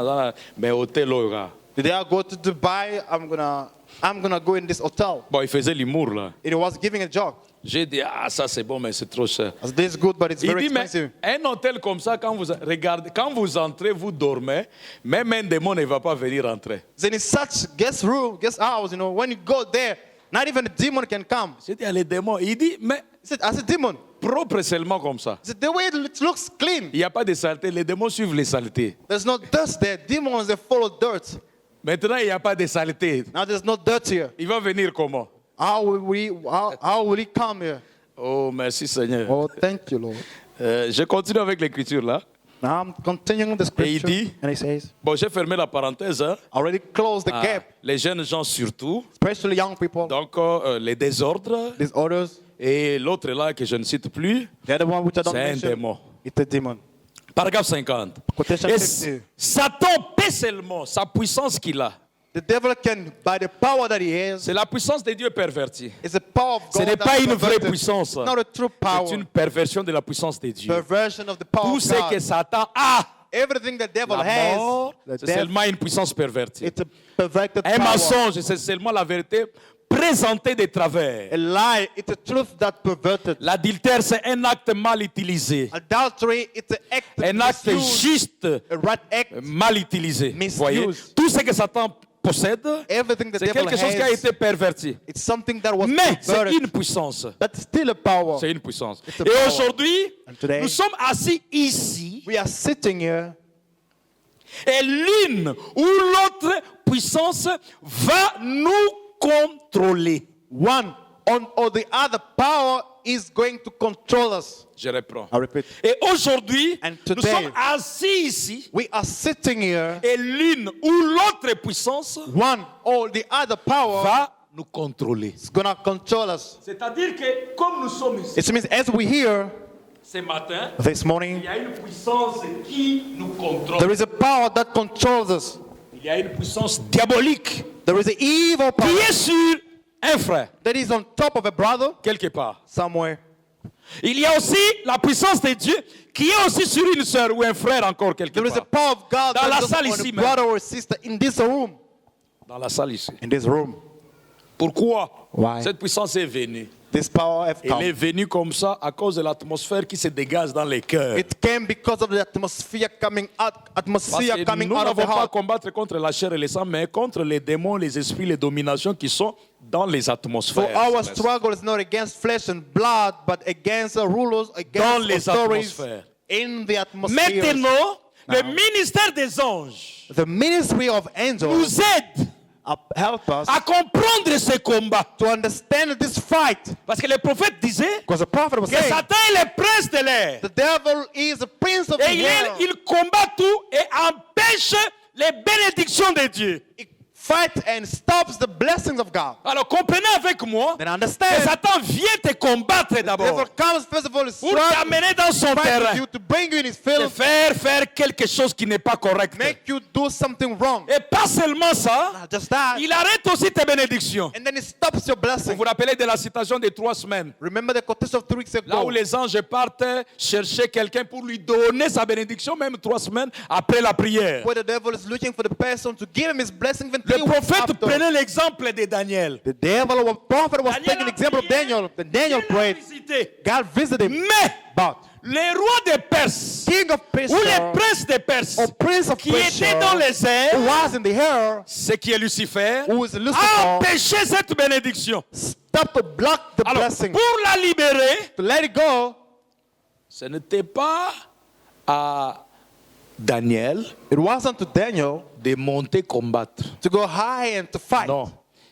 mais hôtel ora. The day I go to Dubai, I'm gonna go in this hotel. Bon, il faisait l'humour là. It was giving a joke. J'ai dit, ah, ça c'est bon, mais c'est trop cher. I said, this is good, but it's Il very dit, mais expensive. un hôtel comme ça, quand vous regardez, quand vous entrez, vous dormez, même un démon ne va pas venir entrer. Then in such guest house, when you go there, not even a demon can come. J'ai dit, ah, les démons. Il dit, mais I said, demon. propre seulement comme ça. I said, the way it looks clean. Il n'y a pas de saleté. Les démons suivent les saletés. There's no dust there. Demons, they follow dirt. Maintenant, il n'y a pas de saleté. Now there's no dirt here. Il va venir comment? How will he come here? Oh, merci Seigneur. Oh, thank you, Lord. Je continue avec l'écriture là. Now I'm continuing the Et il scripture. dit, And he says, bon, j'ai fermé la parenthèse. Hein. I already closed the Ah, gap, les jeunes gens surtout. especially young people. Donc, les désordres. These orders, Et l'autre là que je ne cite plus, the other one which I don't c'est un mention, démon. it's a demon. Paragraphe 50. Quotation Et 50. Satan paie seulement sa puissance qu'il a. The devil can, by the power that he has, C'est la puissance de Dieu pervertie. it's the power of Ce God. n'est that pas is une vraie perverted. puissance. It's not a true power. C'est une perversion de la puissance de Dieu. Perversion of the power Tout of ce que God. Satan a, Everything the devil la has, mort, the c'est devil, seulement une puissance pervertie. it's a perverted Un power. mensonge, c'est seulement la vérité présentée de travers. A lie, it's a truth that perverted. L'adultère, c'est un acte mal utilisé. Adultery, it's an act Un acte misused, juste, a right act. mal utilisé. Misused. Voyez, tout ce que Satan possède, Everything the c'est devil quelque chose qui a has, été perverti. it's something that was Mais c'est perverted. une puissance. That's still a power. C'est une puissance. It's a Et power. aujourd'hui, And today, nous sommes assis ici we are sitting here, et l'une ou l'autre puissance va nous contrôler. one or the other power is going to control us. Je reprends. I repeat. Et aujourd'hui, And nous today, sommes assis ici We are sitting here, et l'une ou l'autre puissance one or the other power va nous contrôler. is going to control us. C'est-à-dire que comme nous sommes ici It means as we hear ce matin, this il morning, y a une puissance qui nous contrôle. there is a power that controls us. Il y a une puissance diabolique There is an evil qui power est sur un frère, that is on top of a brother quelque part. somewhere. Il y a aussi la puissance de Dieu qui est aussi sur une sœur ou un frère encore quelque There is a part. power of God Dans la that is salle on ici a même. brother or sister in this room. Dans la salle ici. In this room. Pourquoi Why? cette puissance est venue? This power have Elle est come. venue comme ça à cause de l'atmosphère qui se dégage dans les cœurs. It came because of the atmosphere coming out, Parce atmosphere que coming nous out of the n'avons pas à heart. combattre contre la chair et le sang, mais contre les démons, les esprits, les dominations qui sont dans les For atmosphères. our struggle is not against flesh and blood, but against the rulers, Dans against les authorities atmosphères. in the atmosphere. Maintenant, le Now. ministère des anges The ministry of angels nous aide help us à comprendre ce combat. to understand this fight. Parce que le prophète disait Because the prophet was que saying, Satan est le prince de l'air. the devil is the prince of the Et air. il combat tout et empêche les bénédictions de Dieu. It fights and stops the blessings of God. Alors comprenez avec moi Then que understand, Satan vient te combattre the devil d'abord comes first of all to pour t'amener dans son fight terrain. with you, to bring you in his Te field, faire quelque chose qui n'est pas correct. make you do something wrong. Et pas seulement ça, Not just that, il arrête aussi tes bénédictions. and then it stops your Vous blessing. vous rappelez de la citation des 3 semaines, Remember the quotation of 3 weeks là où ago, les anges partent chercher quelqu'un pour lui donner sa bénédiction, même 3 semaines après la prière. where the devil is looking for the person to give him his blessing even Le 3 weeks prophète after. prenait l'exemple de Daniel. The devil or prophet was Daniel taking a example of prié, Daniel. Then Daniel Dieu l'a prayed. visité. God visited him. Mais But les rois des Perses, king of ou Persia, les princes des Perses, or prince of qui étaient Persia, dans les who airs, was in the air, ce qui est Lucifer, who is a Lucifer, empêché cette bénédiction. stopped to block the Alors, blessing. pour la libérer, To let it go, ce n'était pas à Daniel it wasn't to Daniel de monter combattre. to go high and to fight. Non.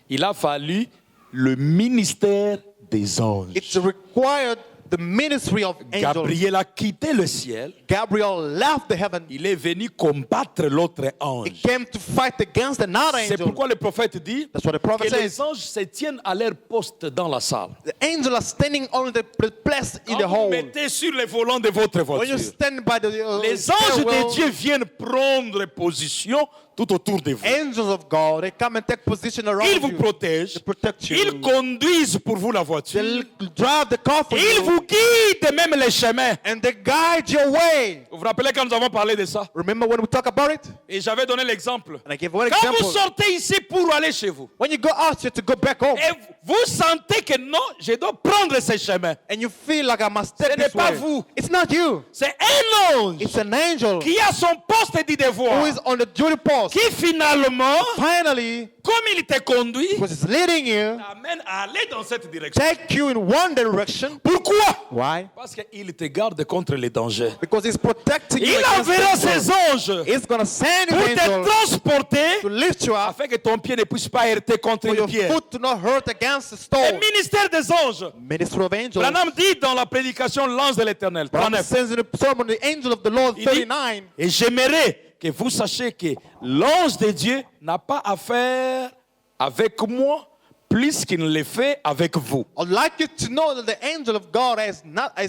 Il a fallu le ministère des anges. It required the ministry of angels. Gabriel a quitté le ciel. Gabriel left the heaven. Il est venu combattre l'autre He ange. came to fight against another C'est angel. pourquoi le prophète dit That's what the prophet que says. les anges se tiennent à leur poste dans la salle. The angels are standing on the place in the Quand vous hole. mettez sur le volant de votre When you voiture, stand by the les anges stairwell, de Dieu viennent prendre position tout autour de vous. Angels of God, they come and take position around Ils vous you. protègent. They protect you. Ils conduisent pour vous la voiture. They drive the car for Ils you. vous guident même les chemins. And they guide your way. Vous vous rappelez quand nous avons parlé de ça? Remember when we talk about it? Et j'avais donné l'exemple. And I gave one Quand vous example. sortez ici pour aller chez vous, When you go out here to go back home, et vous sentez que non, je dois prendre ces chemins. and you feel like I must Ce step n'est this pas way. vous. It's not you. C'est un ange It's an angel qui a son poste de who devoir, is on the duty post. qui finalement, Finally, comme il te conduit, because it's leading you, t'amène à aller dans cette direction. take you in one direction. Pourquoi? Why? Parce qu'il te garde contre les dangers. Because he's protecting you Il against enverra danger. ses anges He's going to send you pour te angels transporter to lift you up afin que ton pied ne puisse pas heurter contre for une your pierre. foot to not hurt against the Le stone. ministère des anges. Ministry of angels. Branham dit dans la prédication L'ange de l'éternel, Branham 39, says in the sermon, the angel of the Lord, il dit, 39. et j'aimerais que vous sachiez que l'ange de Dieu n'a pas affaire avec moi plus qu'il ne le fait avec vous. I'd like you to know that the angel of God has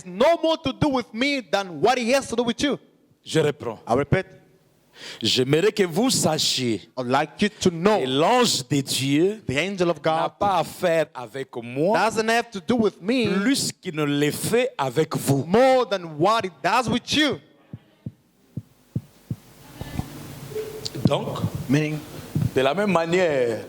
no more to do with me than what he has to do with you. Je reprends. I repeat, J'aimerais que vous sachiez I'd like you to que know l'ange de Dieu the angel of n'a God pas affaire avec moi doesn't have to do with me plus qu'il ne le fait avec vous. more than what he does with you. Donc, Meaning, de la même manière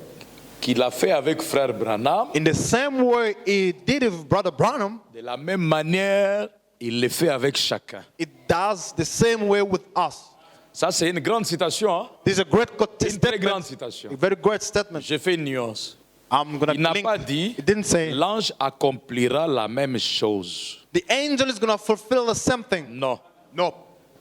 qu'il a fait avec frère Branham, in the same way he did it with Brother Branham, de la même manière, il le fait avec chacun. it does the same way with us. Ça, c'est une grande citation. Hein? This is a great Une très grande statement. citation. A very great statement. J'ai fait une nuance. I'm going Il n'a to pas link. dit It didn't say l'ange accomplira la même chose. the angel is going to fulfill the same thing. Non. No.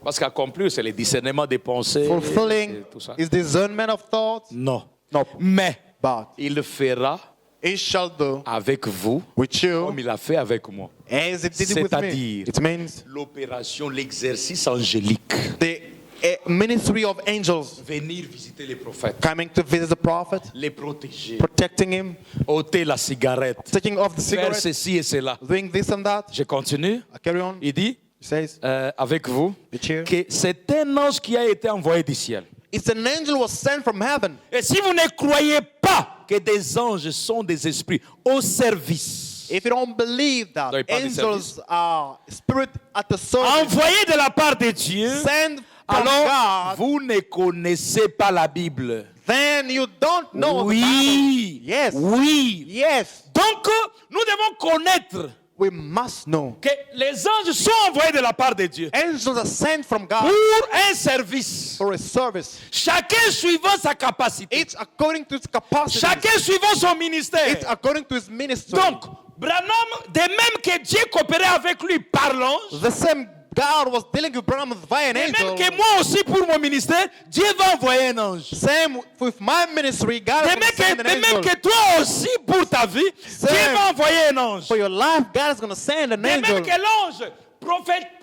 Parce qu'accomplir, c'est le discernement des pensées. Fulfilling et tout ça. is discernment of thoughts. Non. No. Mais But il le fera he shall do avec vous with you comme il a fait avec moi. as it did it with me. C'est-à-dire It means l'opération, l'exercice angélique. the ministry of angels Venir visiter les prophètes, coming to visit the prophet, les protéger, protecting him, ôter la cigarette, taking off the faire cigarette, ceci et cela. doing this and that. Je continue. I carry on. Il dit, He says, avec vous, the chair. que c'est un ange qui a été envoyé du ciel. It's an angel who was sent from heaven. Et si vous ne croyez pas que des anges sont des esprits au service, If you don't believe that Don't pas de angels are spirit at the service, envoyés de la part de Dieu, sent from alors God, vous ne connaissez pas la Bible. then you don't know the Bible. Oui, Yes. oui. Yes, Donc, nous devons connaître we must know. que les anges sont envoyés de la part de Dieu Angels are sent from God pour un service. for a service. Chacun suivant sa capacité. It's according to his capacity. Chacun suivant son It's ministère. according to his ministry. Donc, Branham, de même que Dieu coopérait avec lui par l'ange, The same God was dealing with Branham via an et même angel. que moi aussi pour mon ministère, Dieu va envoyer un ange. Same with my ministry. God De is même going to send an de même angel. que toi aussi pour ta vie, Dieu va envoyer un ange. For your life, God is going to send an De même angel. que l'ange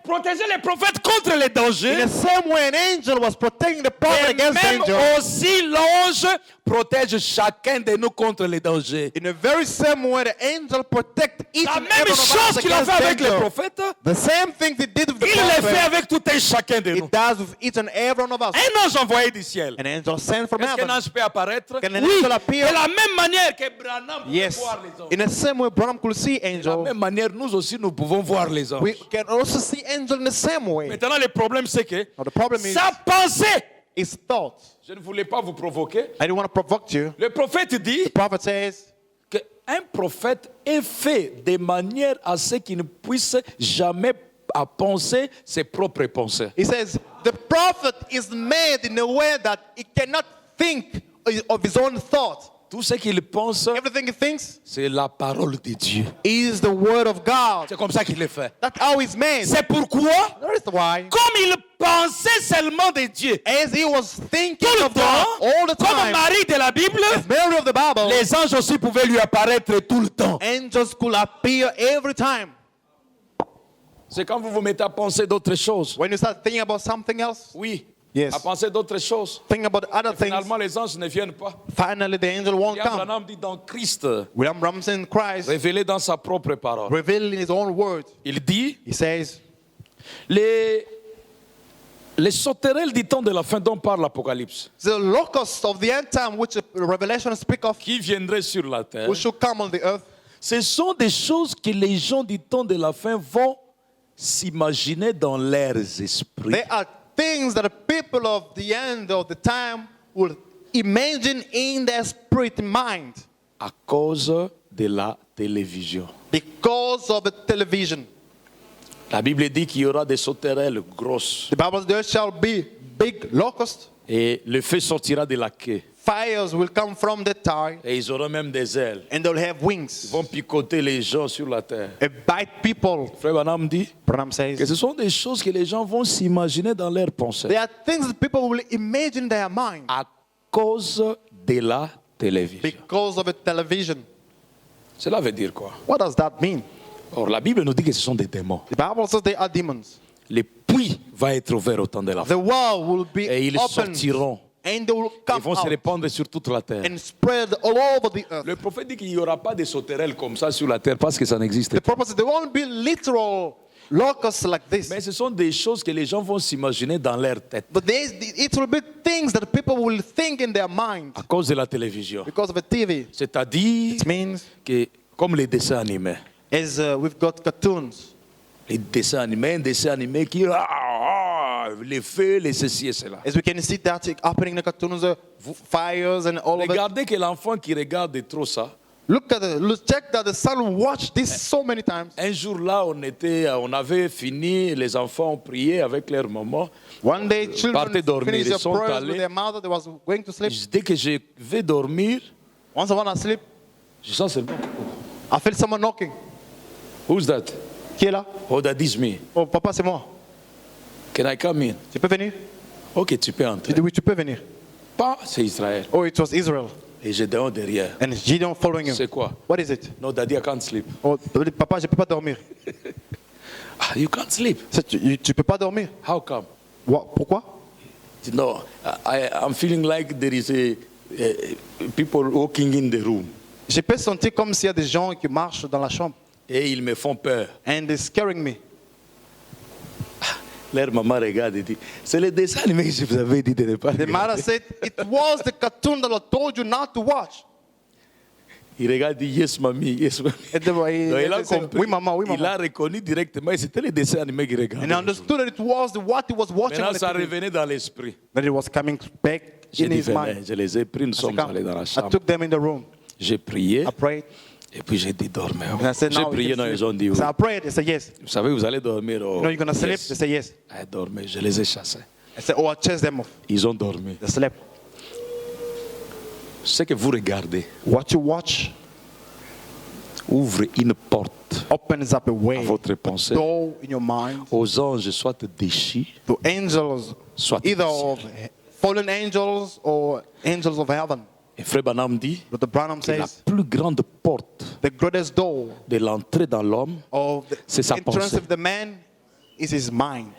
protégeait les prophètes contre les In dangers, the same way, an angel was protecting the prophet et against même danger. aussi l'ange protège chacun de nous contre les dangers. In the very same way, the angel protect each La and même every one of chose us qu'il a fait against avec les danger. prophètes, The same thing he did with the il le fait prophet, avec tout un chacun de nous. it does with each and every one of us. Un ange envoyé du ciel. An angel sent from Est-ce qu'un heaven. ange peut apparaître? Can an Oui, angel appear? de la même manière que Branham pouvait Yes. voir les anges. In the same way, Branham could see De la angels. même manière, nous aussi, nous pouvons voir les anges. We can also see angels in the same way. Maintenant, le problème, c'est que Now, the problem is sa pensée, his thought. je ne voulais pas vous provoquer. I didn't want to provoke you. Le prophète dit The prophet says qu'un prophète est fait de manière à ce qu'il ne puisse jamais à penser ses propres pensées. He says, the prophet is made in a way that he cannot think of his own thought. Tout ce qu'il pense, Everything he thinks c'est la parole de Dieu. is the word of God. C'est comme ça qu'il le fait. That's how he's made. C'est pourquoi, That is why, comme il pensait seulement de Dieu, as he was thinking tout le of God temps, all the comme time, Marie de la Bible, as Mary of the Bible, les anges aussi pouvaient lui apparaître tout le temps. angels could appear every time. C'est quand vous vous mettez à penser d'autres choses. When you start thinking about something else, Oui. Yes. À penser d'autres choses. think about other things, Finalement, les anges ne viennent pas. finally the angel won't William come. Branham dit dans Christ, William Ramsey Christ révélé dans sa propre parole. revealed in his own word. Il dit, He says, les Les sauterelles du temps de la fin dont parle l'Apocalypse, The locusts of the end time, which Revelation speak of, qui viendraient sur la terre, which should come on the earth, ce sont des choses que les gens du temps de la fin vont s'imaginer dans leurs esprits. they are things that the people of the end of the time will imagine in their spirit mind À cause de la télévision. because of the television. La Bible dit qu'il y aura des sauterelles grosses The Bible says there shall be big locusts. et le feu sortira de la queue Fires will come from the thigh, et ils auront même des ailes. and they'll have Ils wings vont picoter les gens sur la terre. and bite people. Frère Branham dit Branham que says ce sont des choses que les gens vont s'imaginer dans leurs pensées there are things that people will imagine in their mind à cause de la télévision. because of the television. Cela veut dire quoi? What does that mean? Or, la Bible nous dit que ce sont des démons. The Bible says they are demons. Le puits va être ouvert au temps de la fin. The well will be Et ils opened, sortiront. and they will Ils come vont se out répandre sur toute la terre. and spread all over the earth. Le prophète dit qu'il n'y aura pas de sauterelles comme ça sur la terre parce que ça n'existe The pas. purpose is there won't be literal locusts like this, Mais ce sont des choses que les gens vont s'imaginer dans leur tête but it will be things that people will think in their mind à cause de la télévision. because of the TV. C'est-à-dire It means que, comme les dessins animés, as we've got cartoons, les dessins animés, un dessin animé qui les feux, les ceci et cela. as we can see that happening in the cartoons, fires and all of it. Regardez que l'enfant qui regarde trop ça, Check that the son watched this so many times. un jour là, on avait fini, les enfants ont prié avec leur maman. One day, children Partez dormir, finished ils their sont prayers allés. with their mother. They was going to sleep. Dès que je vais dormir, Once I want to sleep, je sens seulement. I feel someone knocking. Who's that? Qui est là? Oh, that is me. Oh, papa, c'est moi. Can I come in? Tu peux venir? Ok, tu peux Je entrer. dis oui, tu peux venir. Pas, c'est Israël. Oh, it was Israel. Et je dors derrière. And Gideon following him. C'est quoi? What is it? No, daddy, I can't sleep. Oh, papa, je peux pas dormir. Ah, you can't sleep. Tu peux pas dormir. How come? Pourquoi? No, I'm feeling like there is people walking in the room. Je peux sentir comme s'il y a des gens qui marchent dans la chambre. Et ils me font peur. And they're scaring me. Leur maman regarde et dit, c'est le dessin animé que je vous avais dit de ne pas The regarder. mother said, it was the cartoon that I told you not to watch. Il regarde et dit, yes, mamie, yes, mamie. And they were- Donc, il a they said, compris. oui, maman, oui, Il a maman. reconnu directement et c'était le dessin animé qu'il regardait. And I understood that it was what he was watching on Maintenant, the ça TV. revenait dans l'esprit. That it was coming back J'ai in dit, his venez, mind. je les ai pris, nous I said, sommes "Come." allés dans la I chambre. took them in the room. J'ai prié I prayed. et puis j'ai dit, dormez. And I said, J'ai now we prié, can non, sleep. ils ont dit, oui. So I prayed. They said, yes. Vous savez, vous allez dormir. Oh, You know you're going to sleep? yes. They said, yes. Ah, dormez, je les ai chassés. I said, oh, I chased them off. Ils ont dormi. They slept. Ce que vous regardez What you watch ouvre une porte opens up a à way, votre pensée. door in your mind Aux anges, soit déchis, to angels, soit either déchis. of fallen angels or angels of heaven. Et Frère Branham dit But the Branham que la says plus grande porte the greatest door de l'entrée dans l'homme, of the C'est sa entrance pensée. of the man is his mind.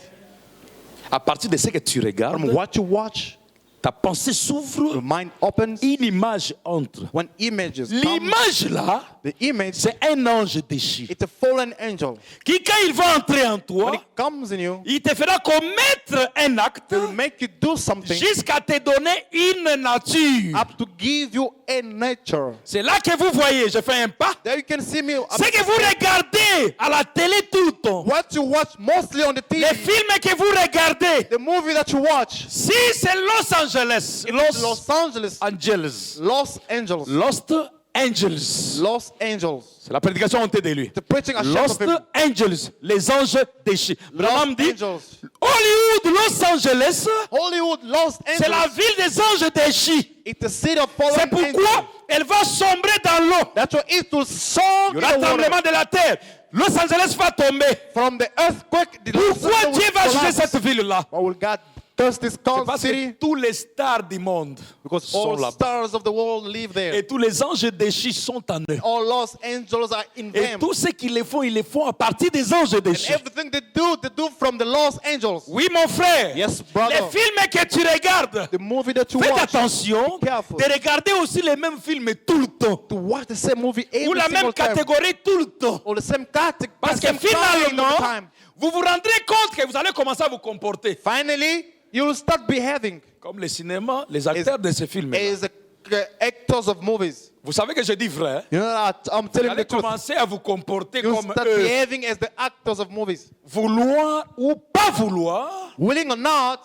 à partir de ce que tu regardes, From what you watch, ta pensée s'ouvre, your mind opens. une image entre. When images come, L'image là, the image, c'est un ange déchu it's a fallen angel. qui, quand il va entrer en toi, When it comes in you, il te fera commettre un acte it will make you do something jusqu'à te donner une nature. up to give you a nature. C'est là que vous voyez, je fais un pas. There you can see me. C'est que vous regardez à la télé tout le temps. What you watch mostly on the TV, Les films que vous regardez, the movie that you watch, si c'est Los Angeles, Los Angeles, Angeles, Los Angeles, Lost Angels. Los Angeles. C'est la prédication hontée de lui. The preaching a Lost of him. Angels, les anges déchus. Branham dit, Angels. Hollywood, Los Angeles, Hollywood, Los c'est la Angeles. ville des anges déchus. It's the city of C'est fallen pourquoi angels. elle va sombrer dans l'eau. That's why it will soak Il in y aura the water. tremblement de la terre. Los Angeles va tomber. From the earthquake, the Los Pourquoi Angeles Dieu will va juger collapse. cette ville-là? Why will God Because this C'est called parce que city, tous les stars du monde because sont all là-bas. stars of the world live there. Et tous les anges déchus sont en eux. All lost angels are in Et them. tout ce qu'ils ils le font à partir des anges And déchus. everything they do from the lost angels. Oui, mon frère. Yes, brother. Les films que tu regardes, The movie that you faites watch, attention be careful. de regarder aussi les mêmes films tout le temps. to watch the same movie Ou every la même single time. catégorie tout le temps. Or the same category. Parce que same kind all the finalement, time. vous vous rendrez compte que vous allez commencer à vous comporter. Finally, you will start behaving Comme le cinéma, les acteurs de ces films. as the actors of movies. Vous savez que je dis vrai. You know that I'm Vous telling allez the truth. commencer à vous comporter You comme start eux. behaving as the actors of movies. Vouloir ou pas vouloir, Willing or not,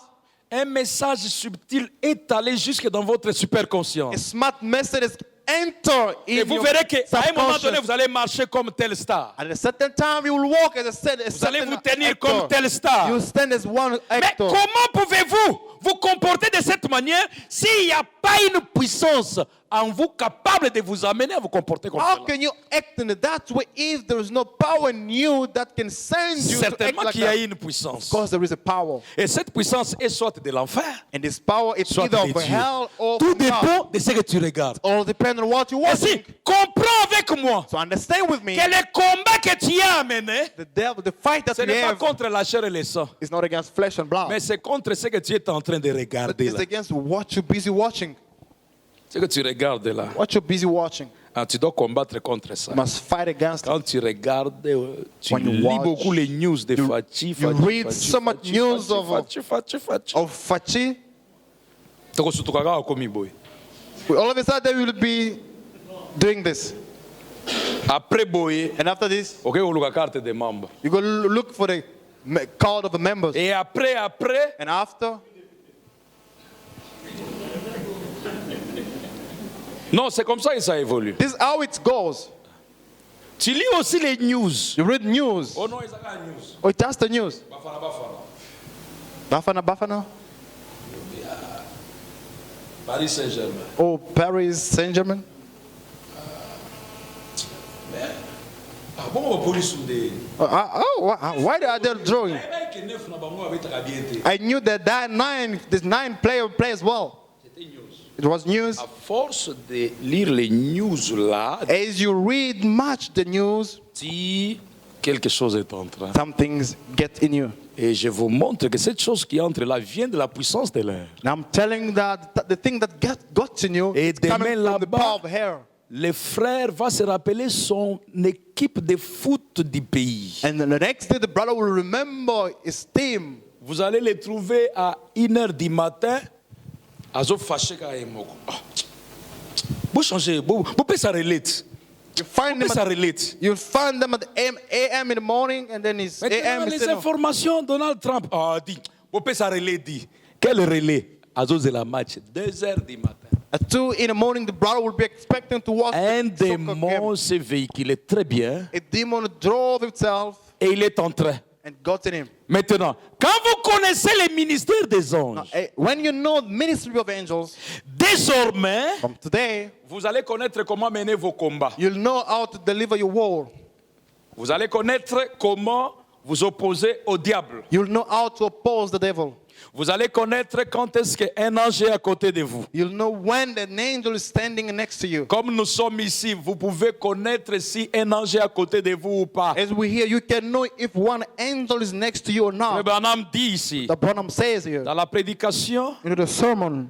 un message subtil est allé jusque dans votre a superconscient. smart message enter Et in vous your verrez qu'à un moment donné, subconscious. vous allez marcher comme telle star. At a certain time, you will walk as a Vous allez certain vous tenir actor. comme telle star. You stand as one Mais actor. comment pouvez-vous vous comporter de cette manière s'il n'y a pas une puissance en vous capable de vous amener à vous comporter comme How cela? can you act in that way if there is no power in you that can send you to act Certainement like qu'il y a that? une puissance. Of course, there is a power. Et cette puissance est soit de l'enfer, And this power is soit either de of Dieu. hell or Tout from God. dépend de ce que tu regardes. All depends on what you Ainsi, watching. comprends avec moi So understand with me, que le combat que tu as amené, the devil, the fight that ce we n'est pas have contre la chair et le sang, is not against flesh and blood. mais c'est contre ce que tu es en train de But regarder it's là. against what you're busy watching. Ce que tu regardes là, What you're busy watching. ah, tu dois combattre contre ça. You must fight against it. Quand tu regardes, tu When you lis watch, beaucoup les news de Fachi, you read so much news of- Fachi. Of Fachi, Tokosutukaga akomi boy. all of a sudden we will be doing this. Après boy, And after this, ok, oluka carte de membre. you go look for the card of the members. Et après, And after, non, c'est comme ça que ça évolue. this is how it goes. Tu lis aussi les news. You read news. Oh non, ils ont news. Oh, that's the news. Bafana. Bafana. Paris Saint-Germain. Oh, Paris Saint-Germain. Ah bon, la police ou des. Why are they drawing? I knew that this nine player plays well. It was news. À force de lire les news là, As you read much the news, si quelque chose est en train. some things get in you. Et je vous montre que cette chose qui entre là vient de la puissance de l'air. And I'm telling that the thing that got in you Et is coming demain from the là-bas, power of hair. Le frère va se rappeler son équipe de foot du pays. And the next day, the brother will remember his team. Vous allez les trouver à 1h du matin. Azo fâché ka emoko. Vous changez, vous pouvez ça relate. You find them. Ça relate. You'll find them at AM in the morning, and then it's Maintenant, AM. les instead of- informations, Donald Trump a dit. Vous pouvez ça relate dit. Quel relais? Azo c'est la match 2h du matin. At 2 in the morning, the brother will be expecting to watch Un the soccer game. démon s'est véhiculé très bien A demon drove himself et il est en train. and got in him. Maintenant, quand vous connaissez les ministères des anges, When you know the ministry of angels, désormais, from today, vous allez connaître comment mener vos combats. you'll know how to deliver your war. Vous allez connaître comment vous opposer au diable. You'll know how to oppose the devil. Vous allez connaître quand est-ce qu'un ange est à côté de vous. You'll know when an angel is standing next to you. Comme nous sommes ici, vous pouvez connaître si un ange est à côté de vous ou pas. As we hear, you can know if one angel is next to you or Le not. Branham dit ici, The Branham says here, dans la prédication, in the sermon,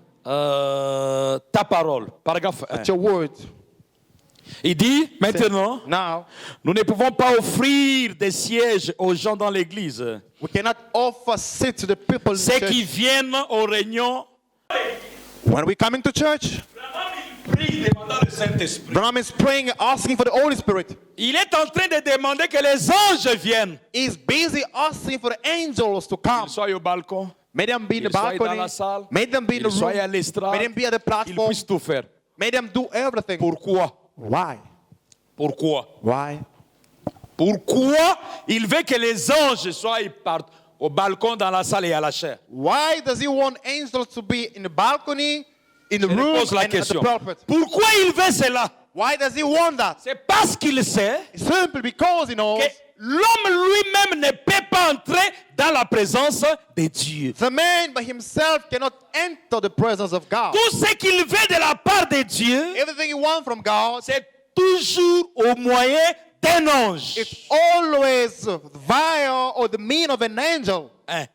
ta parole, paragraphe 1. at your word. Il dit, maintenant, Now, nous ne pouvons pas offrir des sièges aux gens dans l'église. we cannot offer seats to the people in Ceux the qui church. viennent aux réunions, When we coming to church, il prie demandant le Saint-Esprit. Branham is praying, asking for the Holy Spirit. Il est en train de demander que les anges viennent. He's busy asking for the angels to come. Qu'ils soient au balcon, May them be in the qu'ils soient dans balcony. la salle, May them be in the qu'ils soient à room. l'estrade, May them be at the qu'ils platform. puissent tout faire. May them do everything. Pourquoi? Why? Pourquoi? Why? Pourquoi il veut que les anges soient au balcon, dans la salle et à la chair? Why does he want angels to be in the balcony, in the Je room, pose la and at the question. pulpit? Pourquoi il veut cela? Why does he want that? C'est parce qu'il sait Simply because he knows que l'homme lui-même ne peut pas entrer dans la présence de Dieu. the man by himself cannot enter the presence of God. Tout ce qu'il veut de la part de Dieu, Everything he wants from God, c'est toujours au moyen d'un ange. it's always via or the mean of an angel. Un.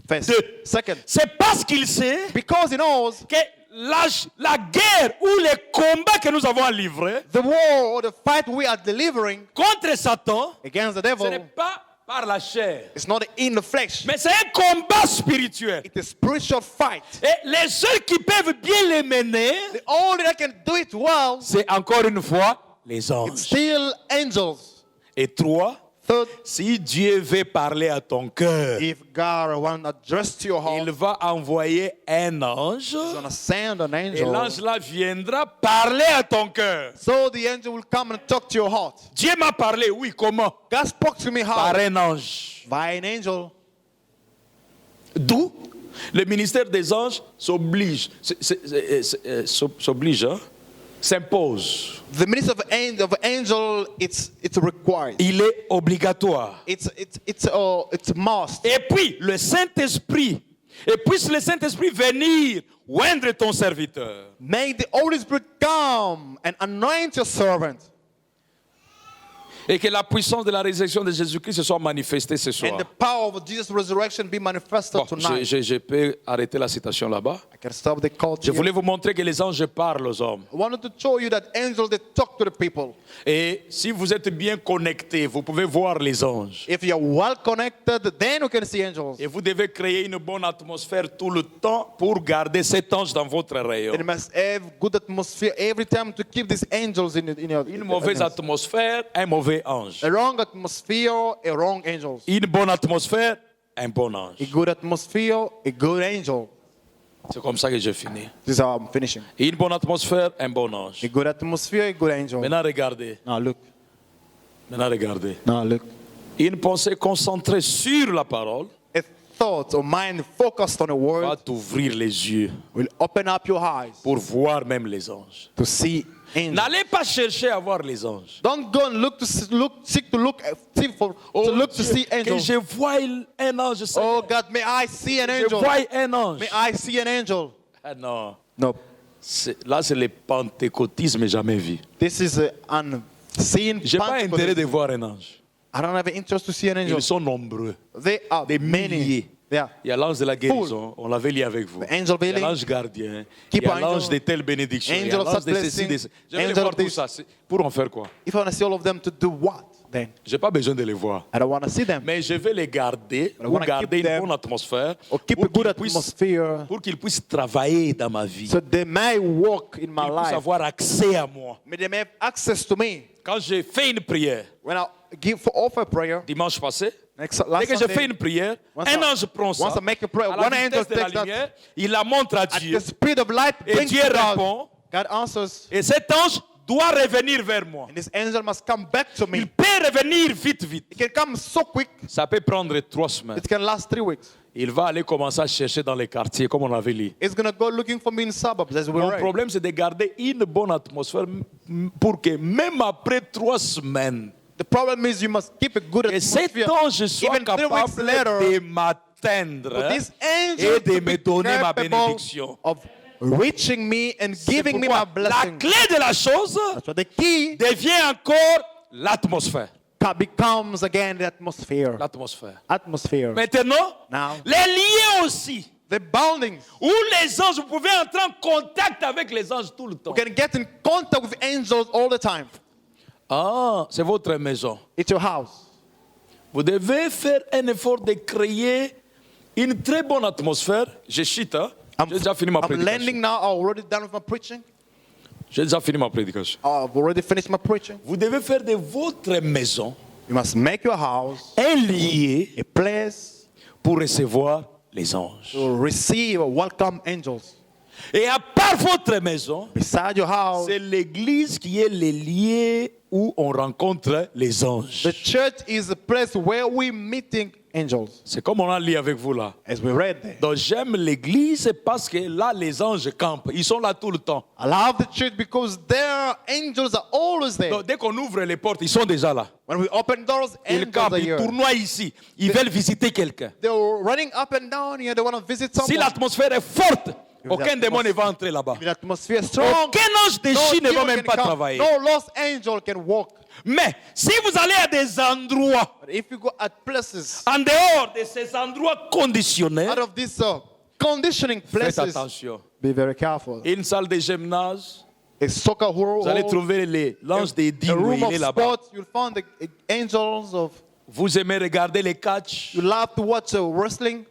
First. Deux. Second, C'est parce qu'il sait because he knows que la guerre ou les combats que nous avons à livrer the war or the fight we are delivering contre Satan, against the ce n'est devil, pas par la chair, it's not in the flesh. mais c'est un combat spirituel. It's a spiritual fight. Et les seuls qui peuvent bien les mener, The only that can do it well, c'est encore une fois les it's anges. still angels. Et trois, Third, si Dieu veut parler à ton cœur, if God wants to address to your il heart, va envoyer un ange. He's going to send an Et angel. l'ange là viendra parler à ton cœur. So the angel will come and talk to your heart. Dieu m'a parlé, oui, comment? God spoke to me Par how? un ange. By an angel. D'où le ministère des anges s'oblige, hein, s'impose. The ministry of angel, it's required. Il est obligatoire. It's must. Et puis, le Saint-Esprit, et puisse le Saint-Esprit venir oindre ton serviteur. Make the Holy Spirit come and anoint your servant. Et que la puissance de la résurrection de Jésus-Christ se soit manifestée ce soir. And the power of Jesus' resurrection be manifested Bon, tonight. je peux arrêter la citation là-bas. I can stop the call. Je voulais vous montrer que les anges parlent aux hommes. I wanted to show you that angels, they talk to the people. Et si vous êtes bien connectés, vous pouvez voir les anges. If you're well connected, then you can see angels. Et vous devez créer une bonne atmosphère tout le temps pour garder cet ange dans votre rayon. And you must have good atmosphere every time to keep these angels in your. Une mauvaise atmosphère, un mauvais ange. A wrong atmosphere, a wrong angel. Une bonne atmosphère, un bon ange. A good atmosphere, a good angel. C'est comme ça que je finis. This is how I'm finishing. Une bonne atmosphère, un bon ange. A good atmosphere, a good angel. Maintenant regardez. Now look. Maintenant regardez. Now look. Une pensée concentrée sur la parole A thought or mind focused on a va word t'ouvrir les yeux will open up your eyes pour voir même les anges. to see angels. N'allez pas chercher à voir les anges. Don't go and seek to look to see Que angels. je vois un ange. Seigneur. Oh God, may I see an Je angel. vois un ange. May I see an angel. Ah non. No, Là, c'est le pentecôtisme jamais vu. this is an unseen. Je n'ai pas intérêt de voir un ange. I don't have an interest to see an angel. Ils sont nombreux. They are Des many. milliers. Yeah. Il y a l'ange de la guérison, on l'avait lu avec vous. The angel of Il y a healing. l'ange gardien, Keep il y a angel. l'ange de telle bénédiction, il y a Angel of l'ange such de ceci, de blessing. ceci. Je vais Angel voir of tout this. ça. Pour en faire quoi? If I want to see all of them, to do what then? Je n'ai pas besoin de les voir. I don't want to see them. Mais je vais les garder I pour wanna garder keep une them bonne atmosphère, or keep a pour good qu'ils puissent, atmosphere pour qu'ils puissent travailler dans ma vie, so they may walk in my qu'ils puissent life. avoir accès à moi. May they may have access to me. Quand j'ai fait une prière, When I offer prayer, dimanche passé, dès last que je fais Sunday, une prière, once un I- ange prend ça, once I make a prayer, à la one angel vitesse de la takes that, lumière, il la montre à at Dieu, the speed of light, et brings Dieu to God. répond, God answers, et cet ange doit revenir vers moi. and this angel must come back to Il me. peut revenir vite, vite. It can come so quick, Ça peut prendre 3 semaines. it can last 3 weeks. Il va aller commencer à chercher dans les quartiers, comme on avait lu. It's going to go looking for me in suburbs, as we Mon read. problème, c'est de garder une bonne atmosphère pour que même après 3 semaines, The problem is you must keep a good que cet atmosphere. ange soit Even 3 weeks capable later, de m'atteindre for this et angel de to me be donner ma capable bénédiction. of reaching me and C'est giving me my pourquoi la blessing. clé de la chose So the key devient encore l'atmosphère. becomes again the atmosphere. L'atmosphère. Atmosphere. Maintenant, Now, les liens aussi. the bounding. Où les anges, vous pouvez entrer en contact avec les anges tout le temps. You can get in contact with angels all the time. Ah, c'est votre maison. It's your house. Vous devez faire un effort de créer une très bonne atmosphère. Je chute, hein? J'ai déjà fini ma I'm prédication. landing now. I'm already done with my preaching. J'ai déjà fini ma prédication. I've already finished my preaching. Vous devez faire de votre maison You must make your house un lieu a place pour recevoir les anges. to receive or welcome angels. Et à part votre maison, beside your house, c'est l'église qui est le lieu où on rencontre les anges. the church is a place where we meeting angels, C'est comme on a lu avec vous là. as we read there. Donc j'aime l'église parce que là, les anges campent. Ils sont là tout le temps. I love the church because their angels are always there. Donc dès qu'on ouvre les portes, ils sont déjà là. When we open doors, Ils angels campent, are ils here. tournoient ici. Ils veulent visiter quelqu'un. They're running up and down here. They want to visit Si someone. l'atmosphère est forte, aucun l'atmosphère- démon ne va entrer là-bas. If the atmosphere is strong, Aucun ange déchu ne va demon même can pas come. travailler. No lost angel can walk. Mais si vous allez à des endroits, But if you go at places, en dehors de ces endroits conditionnés, out of these conditioning faites places, attention. be very careful. Une salle de gymnase, A soccer hall, vous allez trouver l'ange des a dîmes, room il of est là-bas. sports, you'll find the angels of. Vous aimez regarder les catchs, You love to watch wrestling.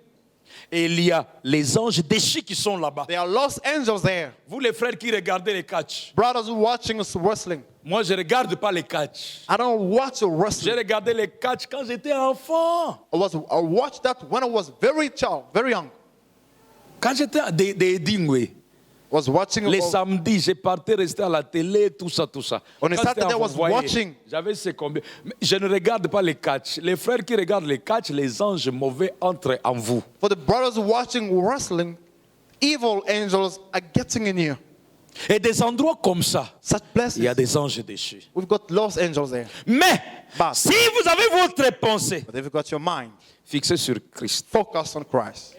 et il y a les anges déchus qui sont là-bas. There are lost angels there. Vous les frères qui regardez les catchs, Brothers who watching us wrestling. moi je ne regarde pas les catchs. I don't watch J'ai wrestling. regardé les catchs quand j'étais enfant. I watched that when I was very child, very young. Quand j'étais des Dingwe. I was watching. Les samedis, j'ai parti rester à la télé, tout ça, tout ça. On est Quand Saturday, j'étais I was enfant, vous voyez, watching. j'avais ce combien. Mais je ne regarde pas les catchs. Les frères qui regardent les catchs, les anges mauvais entrent en vous. For the brothers watching wrestling, evil angels are getting in here. Et des endroits comme ça, Such places, il y a des anges déchus. we've got lost angels there. Mais But- si vous avez votre pensée But if you've got your mind fixée sur Christ, focused on Christ,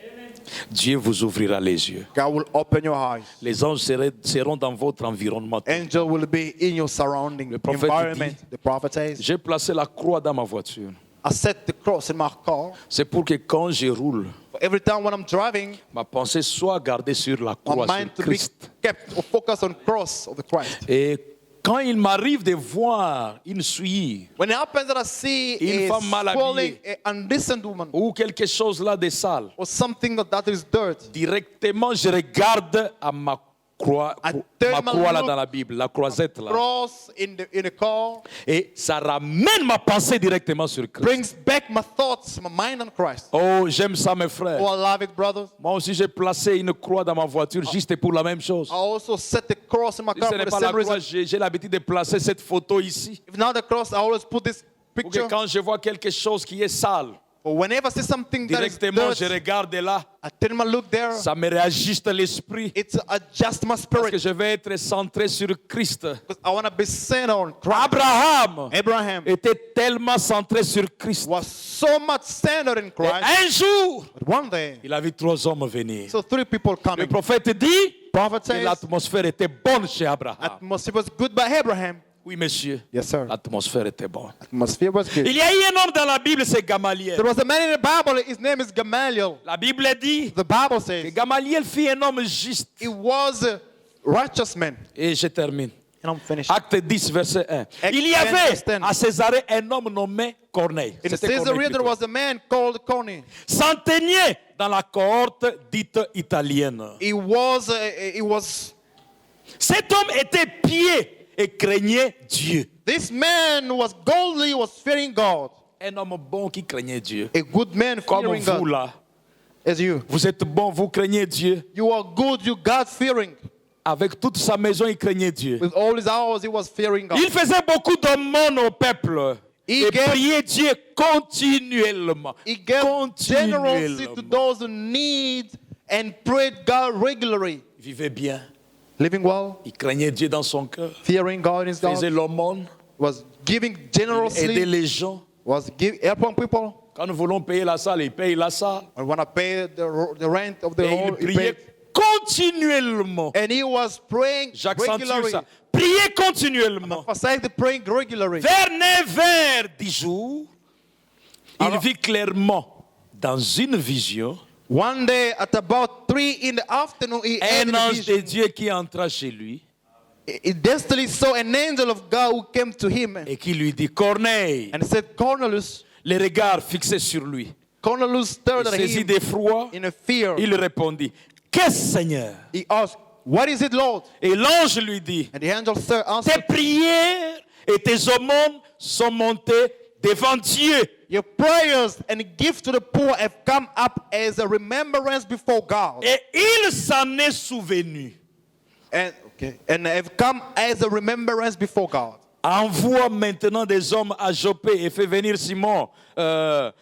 Dieu vous ouvrira les yeux. God will open your eyes. Les anges seront dans votre environnement. Angel will be in your surrounding Le prophète environment. dit- The prophet says, J'ai placé la croix dans ma voiture. I set the cross in my car. C'est pour que quand je roule, Every time when I'm driving, ma pensée soit gardée sur la my croix, mind sur to be Christ. kept or focused on cross of the Christ. Et quand il m'arrive de voir une souillure When it happens that I see Une femme mal a swelling, habillée. a undecent woman, ou quelque chose là de sale, or something that is dirt, directement je regarde à ma croix, I ma turn my croix là look- dans la Bible, la croisette là. cross in the car, Et ça ramène ma pensée directement sur Christ. brings back my thoughts, my mind on Christ. Oh, j'aime ça mes frères. Oh, I love it, brothers. Moi aussi j'ai placé une croix dans ma voiture juste pour la même chose. I also set the cross in my Si car ce for n'est the pas la same croix, reason. j'ai l'habitude de placer cette photo ici. If not the cross, I always put this Pour que picture. quand je vois quelque chose qui est sale, Or whenever I see something that is directement je dirt, regarde là, I turn my look there. ça me réajuste l'esprit. It's adjust my Parce spirit que je vais être centré sur Christ. because I want to be centered on Christ. Abraham Abraham était tellement centré sur Christ. was so much centered in Et Christ. un jour, But one day, il a vu 3 hommes venir. so 3 people Le coming. prophète dit Prophet que says, l'atmosphère était bonne chez Abraham. atmosphere was good by Abraham. Oui, monsieur. Yes, sir. L'atmosphère était bonne. Atmosphere was good. Il y a eu un homme dans la Bible, c'est Gamaliel. There was a man in the Bible, his name is Gamaliel. La Bible dit The Bible que says Gamaliel fut un homme juste. he was a righteous man. Et je termine. And I'm finished. Acte 10, verset 1. Acte Il y 10, avait verset 10. à Césarée un homme nommé Corneille. In C'était Caesarea, Corneille there plutôt. was a man called Corny. Centenier dans la cohorte dite italienne. He was. Cet homme était pieux et craignait Dieu. This man was godly, was fearing God. Un homme bon qui craignait Dieu. A good man Comme fearing vous God. là. As you. Vous êtes bon, vous craignez Dieu. You are good, you God fearing. Avec toute sa maison, il craignait Dieu. With all his hours, he was fearing God. Il faisait beaucoup d'aumônes au peuple. Il Et gave- priait Dieu continuellement. He gave generosity to Continuellement. those who need and prayed God regularly. Il vivait bien. Living well, Il craignait Dieu dans son cœur. fearing God in his Il faisait God. l'aumône. Was giving Aider generously. les gens. Was helping people. Quand nous voulons payer la salle, il paye la salle. I want to pay the rent of the Et il hall. He priait paid. continuellement. And he was praying J'accentue regularly. ça. Prier continuellement. Emphasize the praying regularly. Vers 9h du jour, il vit clairement dans une vision One day at about 3 in the afternoon, he had un a ange de vision. Dieu qui entra chez lui He destiny saw an angel of God who came to him et qui lui dit, Corneille, and said, Cornelius. les regards fixés sur lui. Cornelius stared Il at saisit him d'effroi, in a fear. il répondit, qu'est-ce Seigneur? He asked, what is it, Lord? Et l'ange lui dit, And the angel tes answered, prières et tes aumônes sont montées devant Dieu. Your prayers and gifts to the poor have come up as a remembrance before God. Et il s'en est souvenu. And have come as a remembrance before God. Envoie maintenant des hommes à Joppé et fait venir Simon,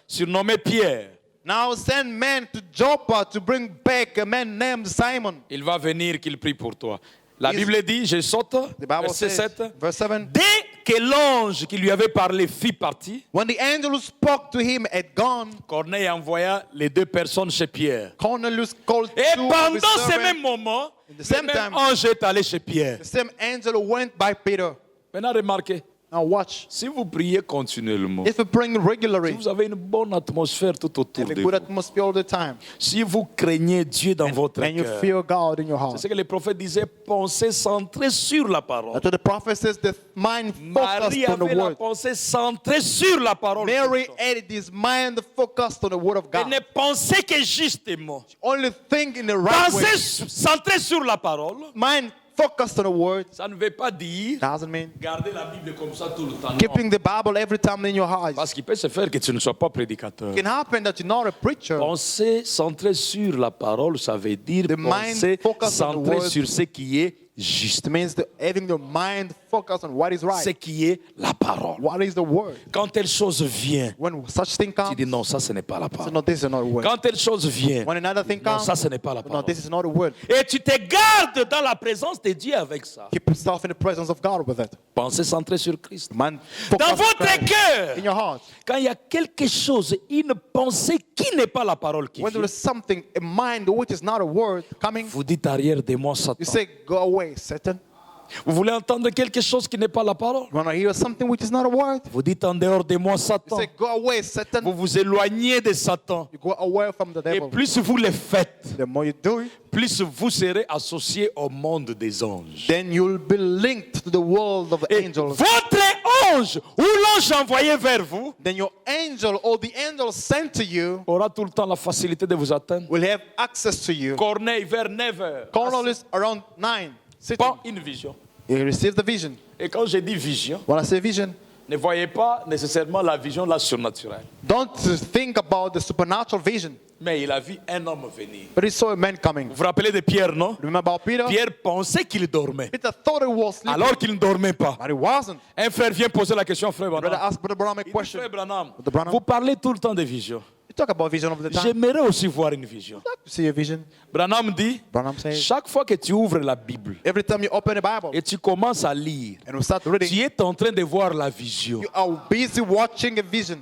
surnommé Pierre. Now send men to Joppa to bring back a man named Simon. Il va venir qu'il prie pour toi. La Is- Bible dit, je saute, The Bible verset says, 7. verse 7, Dès que l'ange qui lui avait parlé fit partie, when the angel who spoke to him had gone, Corneille envoya les deux personnes chez Pierre. Cornelius called Et two of his pendant ce servants. même moment, the le same même time- ange est allé chez Pierre. The same angel went by Peter. Maintenant, remarquez, Now watch. si vous priez continuellement, If you bring si regularly, vous avez une bonne atmosphère tout autour have a de good vous, atmosphere all the time, si vous craignez Dieu dans votre and you cœur, fear God in your c'est heart. ce que les prophètes disaient, pensez centré sur la parole. That's what the prophet says, the mind Marie focused on the avait la word. pensée centrée sur la parole. Mary had his mind focused on the word of Elle God. ne pensait que justement. Only think in the right way. Penser centré sur la parole, Mind focused on the word ça ne veut pas dire doesn't mean garder la Bible comme ça tout le temps. Non. keeping the Bible every time in your heart. Parce qu'il peut se faire que tu ne sois pas prédicateur. It can happen that you're not a preacher. Penser centré sur la parole, ça veut dire The mind penser focus on the centré word. sur ce qui est juste, It means having your mind focused on what is ce right. qui est la parole. What is the word? Quand telle chose vient, When such thing tu comes, dis non, ça ce n'est pas la so parole. no, this is not a word. Quand telle chose vient, When another thing non, comes, ça ce n'est pas la no, parole. this is not a word. Et tu te gardes dans la présence de Dieu avec ça. Keep yourself in the presence of God with it. Pensez centré sur Christ. Mind Dans focused on votre Christ cœur, in your heart. quand il y a quelque chose, une pensée qui n'est pas la parole qui When there vient, is something, a mind which is not a word coming, vous dites arrière de moi, Satan. you say, go away, Satan. Vous voulez entendre quelque chose qui n'est pas la parole? You want to hear something which is not a word? Vous dites en dehors de moi, You Satan. say, go away, Satan. Vous vous éloignez de Satan. You go away from the Et devil. plus vous le faites, The more you do it, plus vous serez associé au monde des anges. then you'll be linked to the world of Et angels. votre ange ou l'ange envoyé vers vous Then your angel or the angel sent to you aura tout le temps la facilité de vous atteindre. will have access to you. Corneille vers 9h. Cornelius around 9, sitting. Pas une vision. He received the vision. Et quand je dis vision, When I say vision, ne voyez pas nécessairement la vision la surnaturelle. don't think about the supernatural vision. Mais il a vu un homme venir. But he saw a man coming. Vous vous rappelez de Pierre, non? Remember about Peter? Pierre pensait qu'il dormait, Peter thought he was sleeping, alors qu'il ne dormait pas. but he wasn't. Un frère vient poser la question, frère Brother Branham. asked Brother Branham a Il dit, question. frère Branham, Brother Branham. vous parlez tout le temps de vision. You talk about vision of the time. J'aimerais aussi voir une vision. I'd like to see a vision. Branham dit, Branham says, chaque fois que tu ouvres la Bible every time you open the Bible et tu commences à lire, and we start reading, tu es en train de voir la vision. you are busy watching a vision.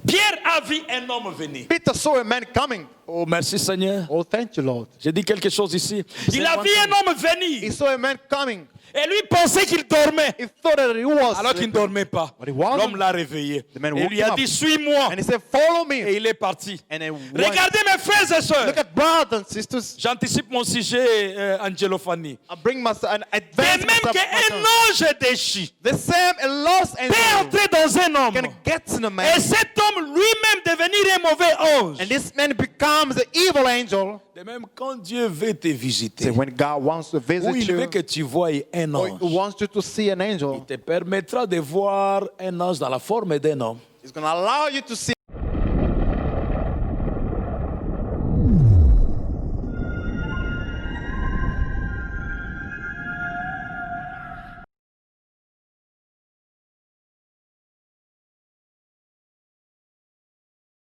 Pierre a vu un homme venir. Peter saw a man coming. Oh, merci Seigneur. Oh, thank you, Lord. J'ai dit quelque chose ici. C'est Il a one vu thing. un homme He venir saw a man coming. et lui pensait qu'il dormait. He thought that he was Alors qu'il ne sleeping. dormait pas. But he wasn't. L'homme l'a réveillé. The man Et woke lui a him dit, up. suis-moi. And he said, follow Et me. il est parti. And then went. Regardez mes frères et sœurs. Look at brothers and sisters. J'anticipe mon sujet, Angelophanie. I bring myself an De advance même myself. qu'un ange déchu The same a lost peut angel entrer dans un homme. can get in a Et man. cet homme lui-même devenir un mauvais ange. And this man becomes the evil angel. De même, quand Dieu veut te visiter, So when God wants to ou visit il veut you, que tu voies un or he ange, wants you to see an angel, il te permettra de voir un ange dans la forme d'un homme. he's going to allow you to see